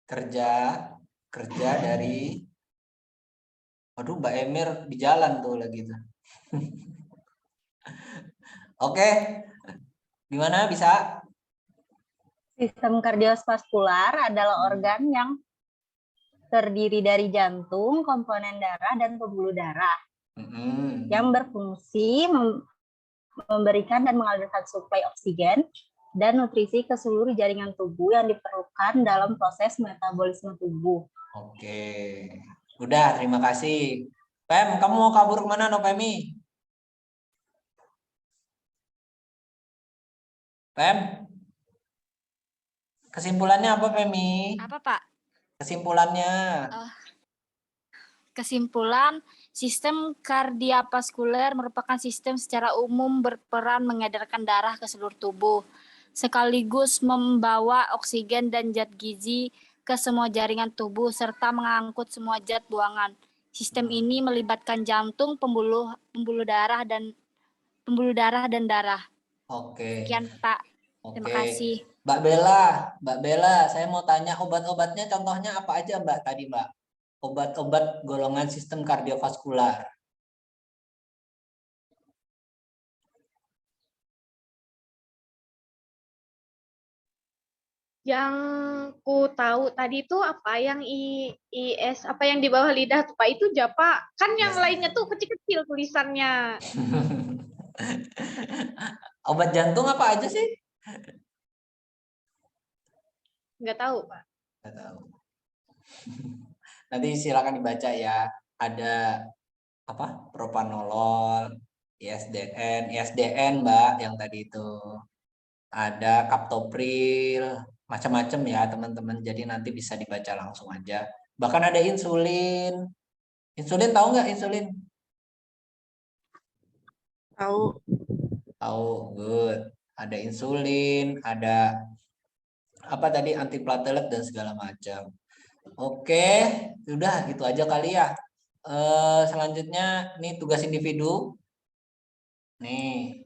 kerja dari Mbak Emir di jalan tuh lagi tuh. Oke. Gimana bisa? sistem kardiovaskular adalah organ yang terdiri dari jantung, komponen darah, dan pembuluh darah yang berfungsi memberikan dan mengalirkan suplai oksigen dan nutrisi ke seluruh jaringan tubuh yang diperlukan dalam proses metabolisme tubuh. Oke, udah terima kasih. Pem, kamu mau kabur kemana, Novemi? Pem, kesimpulannya apa, Femi? Apa, Pak? Kesimpulannya. Kesimpulan, sistem kardiovaskuler merupakan sistem secara umum berperan mengedarkan darah ke seluruh tubuh, sekaligus membawa oksigen dan zat gizi ke semua jaringan tubuh, serta mengangkut semua zat buangan. Sistem ini melibatkan jantung, pembuluh darah, dan darah. Oke. Sekian, Pak. Terima kasih. Mbak Bella, saya mau tanya obat-obatnya contohnya apa aja, Mbak, tadi, Mbak? Obat-obat golongan sistem kardiovaskular. Yang ku tahu tadi itu apa yang IS, apa yang di bawah lidah tuh Pak, itu Japa. Kan yang lainnya tuh kecil-kecil tulisannya. Obat jantung apa aja sih? Nggak tahu, Pak. Nggak tahu. Nanti silakan dibaca ya. Ada apa? Propanolol, ISDN, Mbak, yang tadi itu. Ada kaptopril, macam-macam ya, teman-teman. Jadi nanti bisa dibaca langsung aja. Bahkan ada insulin. Insulin tahu nggak insulin? Tahu. Tahu, good. Ada insulin, ada apa tadi, antiplatelet dan segala macam. Oke, sudah itu aja kali ya. Selanjutnya nih tugas individu. Nih,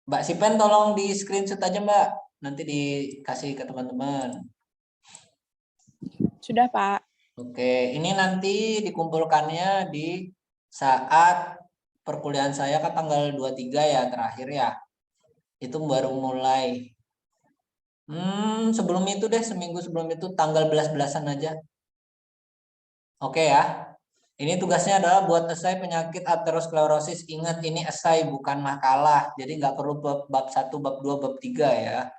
Mbak Sipen tolong di screenshot aja Mbak, nanti dikasih ke teman-teman. Sudah, Pak. Oke, ini nanti dikumpulkannya di saat perkuliahan saya kan tanggal 23 ya terakhir ya. Itu baru mulai. Sebelum itu deh, seminggu sebelum itu tanggal belas-belasan aja. Oke ya. Ini tugasnya adalah buat esai penyakit aterosklerosis. Ingat ini esai bukan makalah. Jadi nggak perlu bab 1, bab 2, bab 3 ya.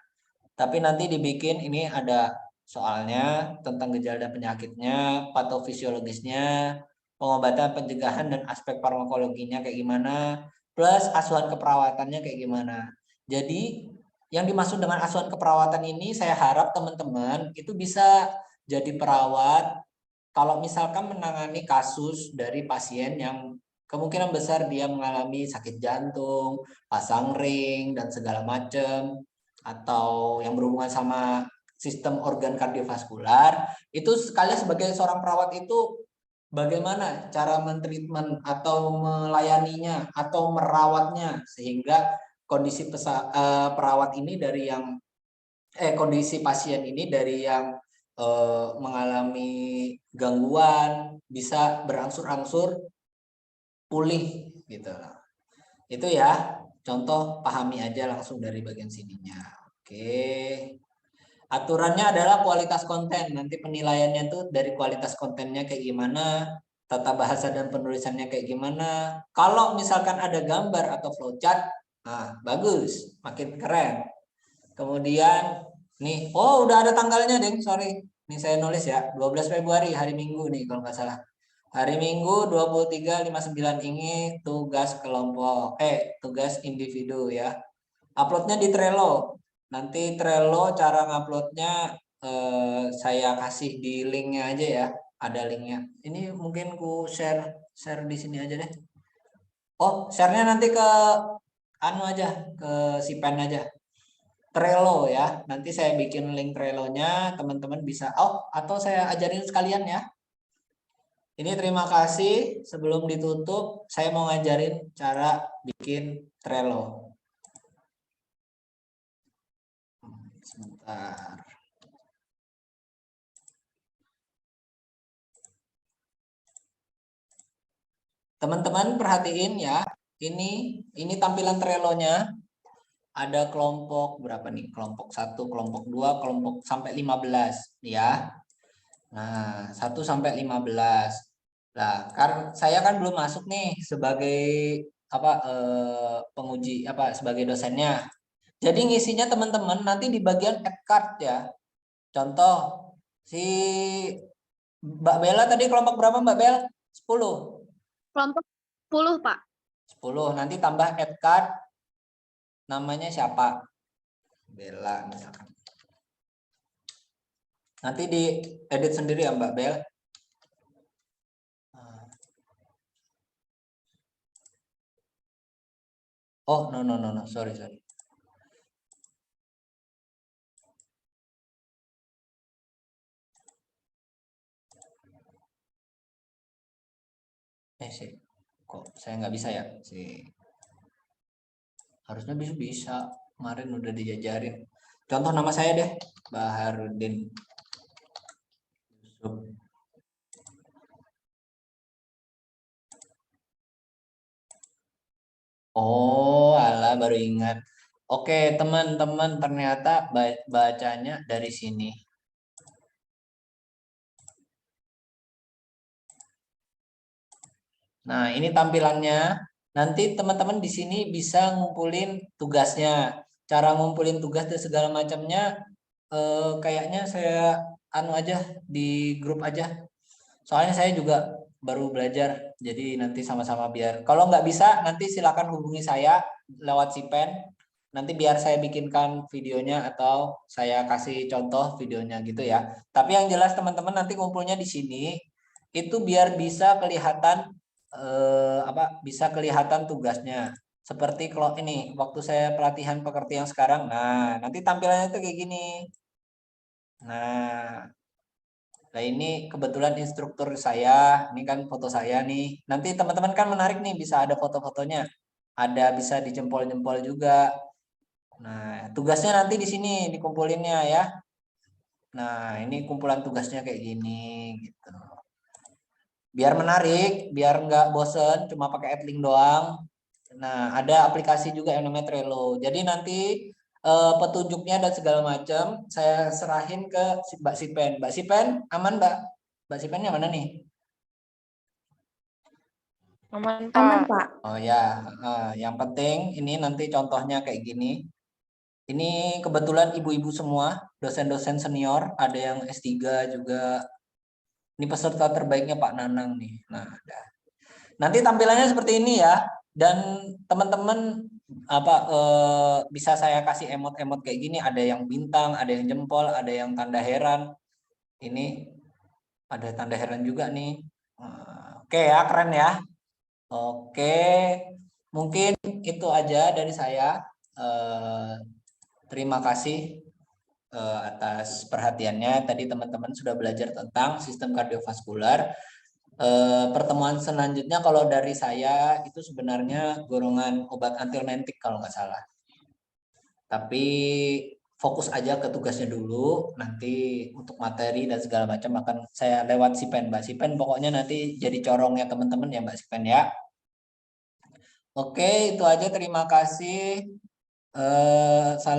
Tapi nanti dibikin ini ada soalnya tentang gejala dan penyakitnya, patofisiologisnya, pengobatan, pencegahan dan aspek farmakologinya kayak gimana, plus asuhan keperawatannya kayak gimana. Jadi yang dimaksud dengan asuhan keperawatan ini saya harap teman-teman itu bisa jadi perawat kalau misalkan menangani kasus dari pasien yang kemungkinan besar dia mengalami sakit jantung, pasang ring dan segala macam, atau yang berhubungan sama sistem organ kardiovaskular, itu sekalian sebagai seorang perawat itu bagaimana cara mentreatment atau melayaninya atau merawatnya sehingga kondisi perawat ini dari yang kondisi pasien ini dari yang mengalami gangguan bisa berangsur-angsur pulih gitu. Itu ya, contoh pahami aja langsung dari bagian sininya. Oke. Aturannya adalah kualitas konten. Nanti penilaiannya tuh dari kualitas kontennya kayak gimana, tata bahasa dan penulisannya kayak gimana. Kalau misalkan ada gambar atau flowchart, nah bagus, makin keren. Kemudian nih, oh udah ada tanggalnya, Deng. Sorry. Nih saya nulis ya, 12 Februari hari Minggu nih kalau nggak salah. Hari Minggu 23.59 ini tugas kelompok, tugas individu ya. Uploadnya di Trello. Nanti Trello cara nguploadnya saya kasih di linknya aja ya. Ada linknya. Ini mungkin ku share di sini aja deh. Oh, share-nya nanti ke anu aja, ke si pen aja. Trello ya. Nanti saya bikin link Trello-nya, teman-teman bisa. Oh, atau saya ajarin sekalian ya. Ini terima kasih. Sebelum ditutup, saya mau ngajarin cara bikin Trello. Sebentar. Teman-teman perhatiin ya. Ini tampilan Trello-nya. Ada kelompok berapa nih? Kelompok 1, kelompok 2, kelompok sampai 15 ya. Nah, 1 sampai 15. Nah, saya kan belum masuk nih sebagai penguji sebagai dosennya. Jadi ngisinya teman-teman nanti di bagian add card ya. Contoh si Mbak Bella tadi kelompok berapa Mbak Bel? 10. Kelompok 10, Pak. 10. Nanti tambah add card. Namanya siapa? Bella misalkan. Nanti di edit sendiri ya Mbak Bel. Oh, no, sorry. Sih, kok saya nggak bisa ya sih. Harusnya bisa. Kemarin udah dijajarin. Contoh nama saya deh, Baharudin Yusuf. Oh, alah baru ingat. Oke, teman-teman ternyata bacanya dari sini. Nah, ini tampilannya. Nanti teman-teman di sini bisa ngumpulin tugasnya. Cara ngumpulin tugas dan segala macamnya kayaknya saya anu aja di grup aja. Soalnya saya juga baru belajar. Jadi nanti sama-sama biar. Kalau nggak bisa nanti silakan hubungi saya lewat si pen. Nanti biar saya bikinkan videonya atau saya kasih contoh videonya gitu ya. Tapi yang jelas teman-teman nanti ngumpulnya di sini itu biar bisa kelihatan bisa kelihatan tugasnya. Seperti kalau ini, waktu saya pelatihan pekerti yang sekarang, nah nanti tampilannya itu kayak gini. Nah ini kebetulan instruktur saya, ini kan foto saya nih. Nanti teman-teman kan menarik nih, bisa ada foto-fotonya. Ada bisa dijempol-jempol juga. Nah, tugasnya nanti di sini dikumpulinnya ya. Nah, ini kumpulan tugasnya kayak gini gitu. Biar menarik, biar nggak bosen cuma pakai Adlink doang. Nah, ada aplikasi juga yang namanya Trello. Jadi nanti petunjuknya dan segala macam saya serahin ke Mbak Sipen. Mbak Sipen, aman Mbak? Mbak Sipennya mana nih? Aman, Aman, Pak. Pak. Oh ya, yang penting ini nanti contohnya kayak gini. Ini kebetulan ibu-ibu semua, dosen-dosen senior, ada yang S3 juga. Ini peserta terbaiknya Pak Nanang nih. Nah, nanti tampilannya seperti ini ya. Dan teman-teman bisa saya kasih emot-emot kayak gini, ada yang bintang, ada yang jempol, ada yang tanda heran. Ini ada tanda heran juga nih. Oke ya, keren ya. Oke, mungkin itu aja dari saya. Terima kasih atas perhatiannya. Tadi teman-teman sudah belajar tentang sistem kardiovaskular. Pertemuan selanjutnya kalau dari saya itu sebenarnya golongan obat antihelmintik kalau nggak salah. Tapi fokus aja ke tugasnya dulu. Nanti untuk materi dan segala macam akan saya lewat Sipen, Mbak Sipen. Pokoknya nanti jadi corongnya teman-teman ya Mbak Sipen ya. Oke, itu aja. Terima kasih.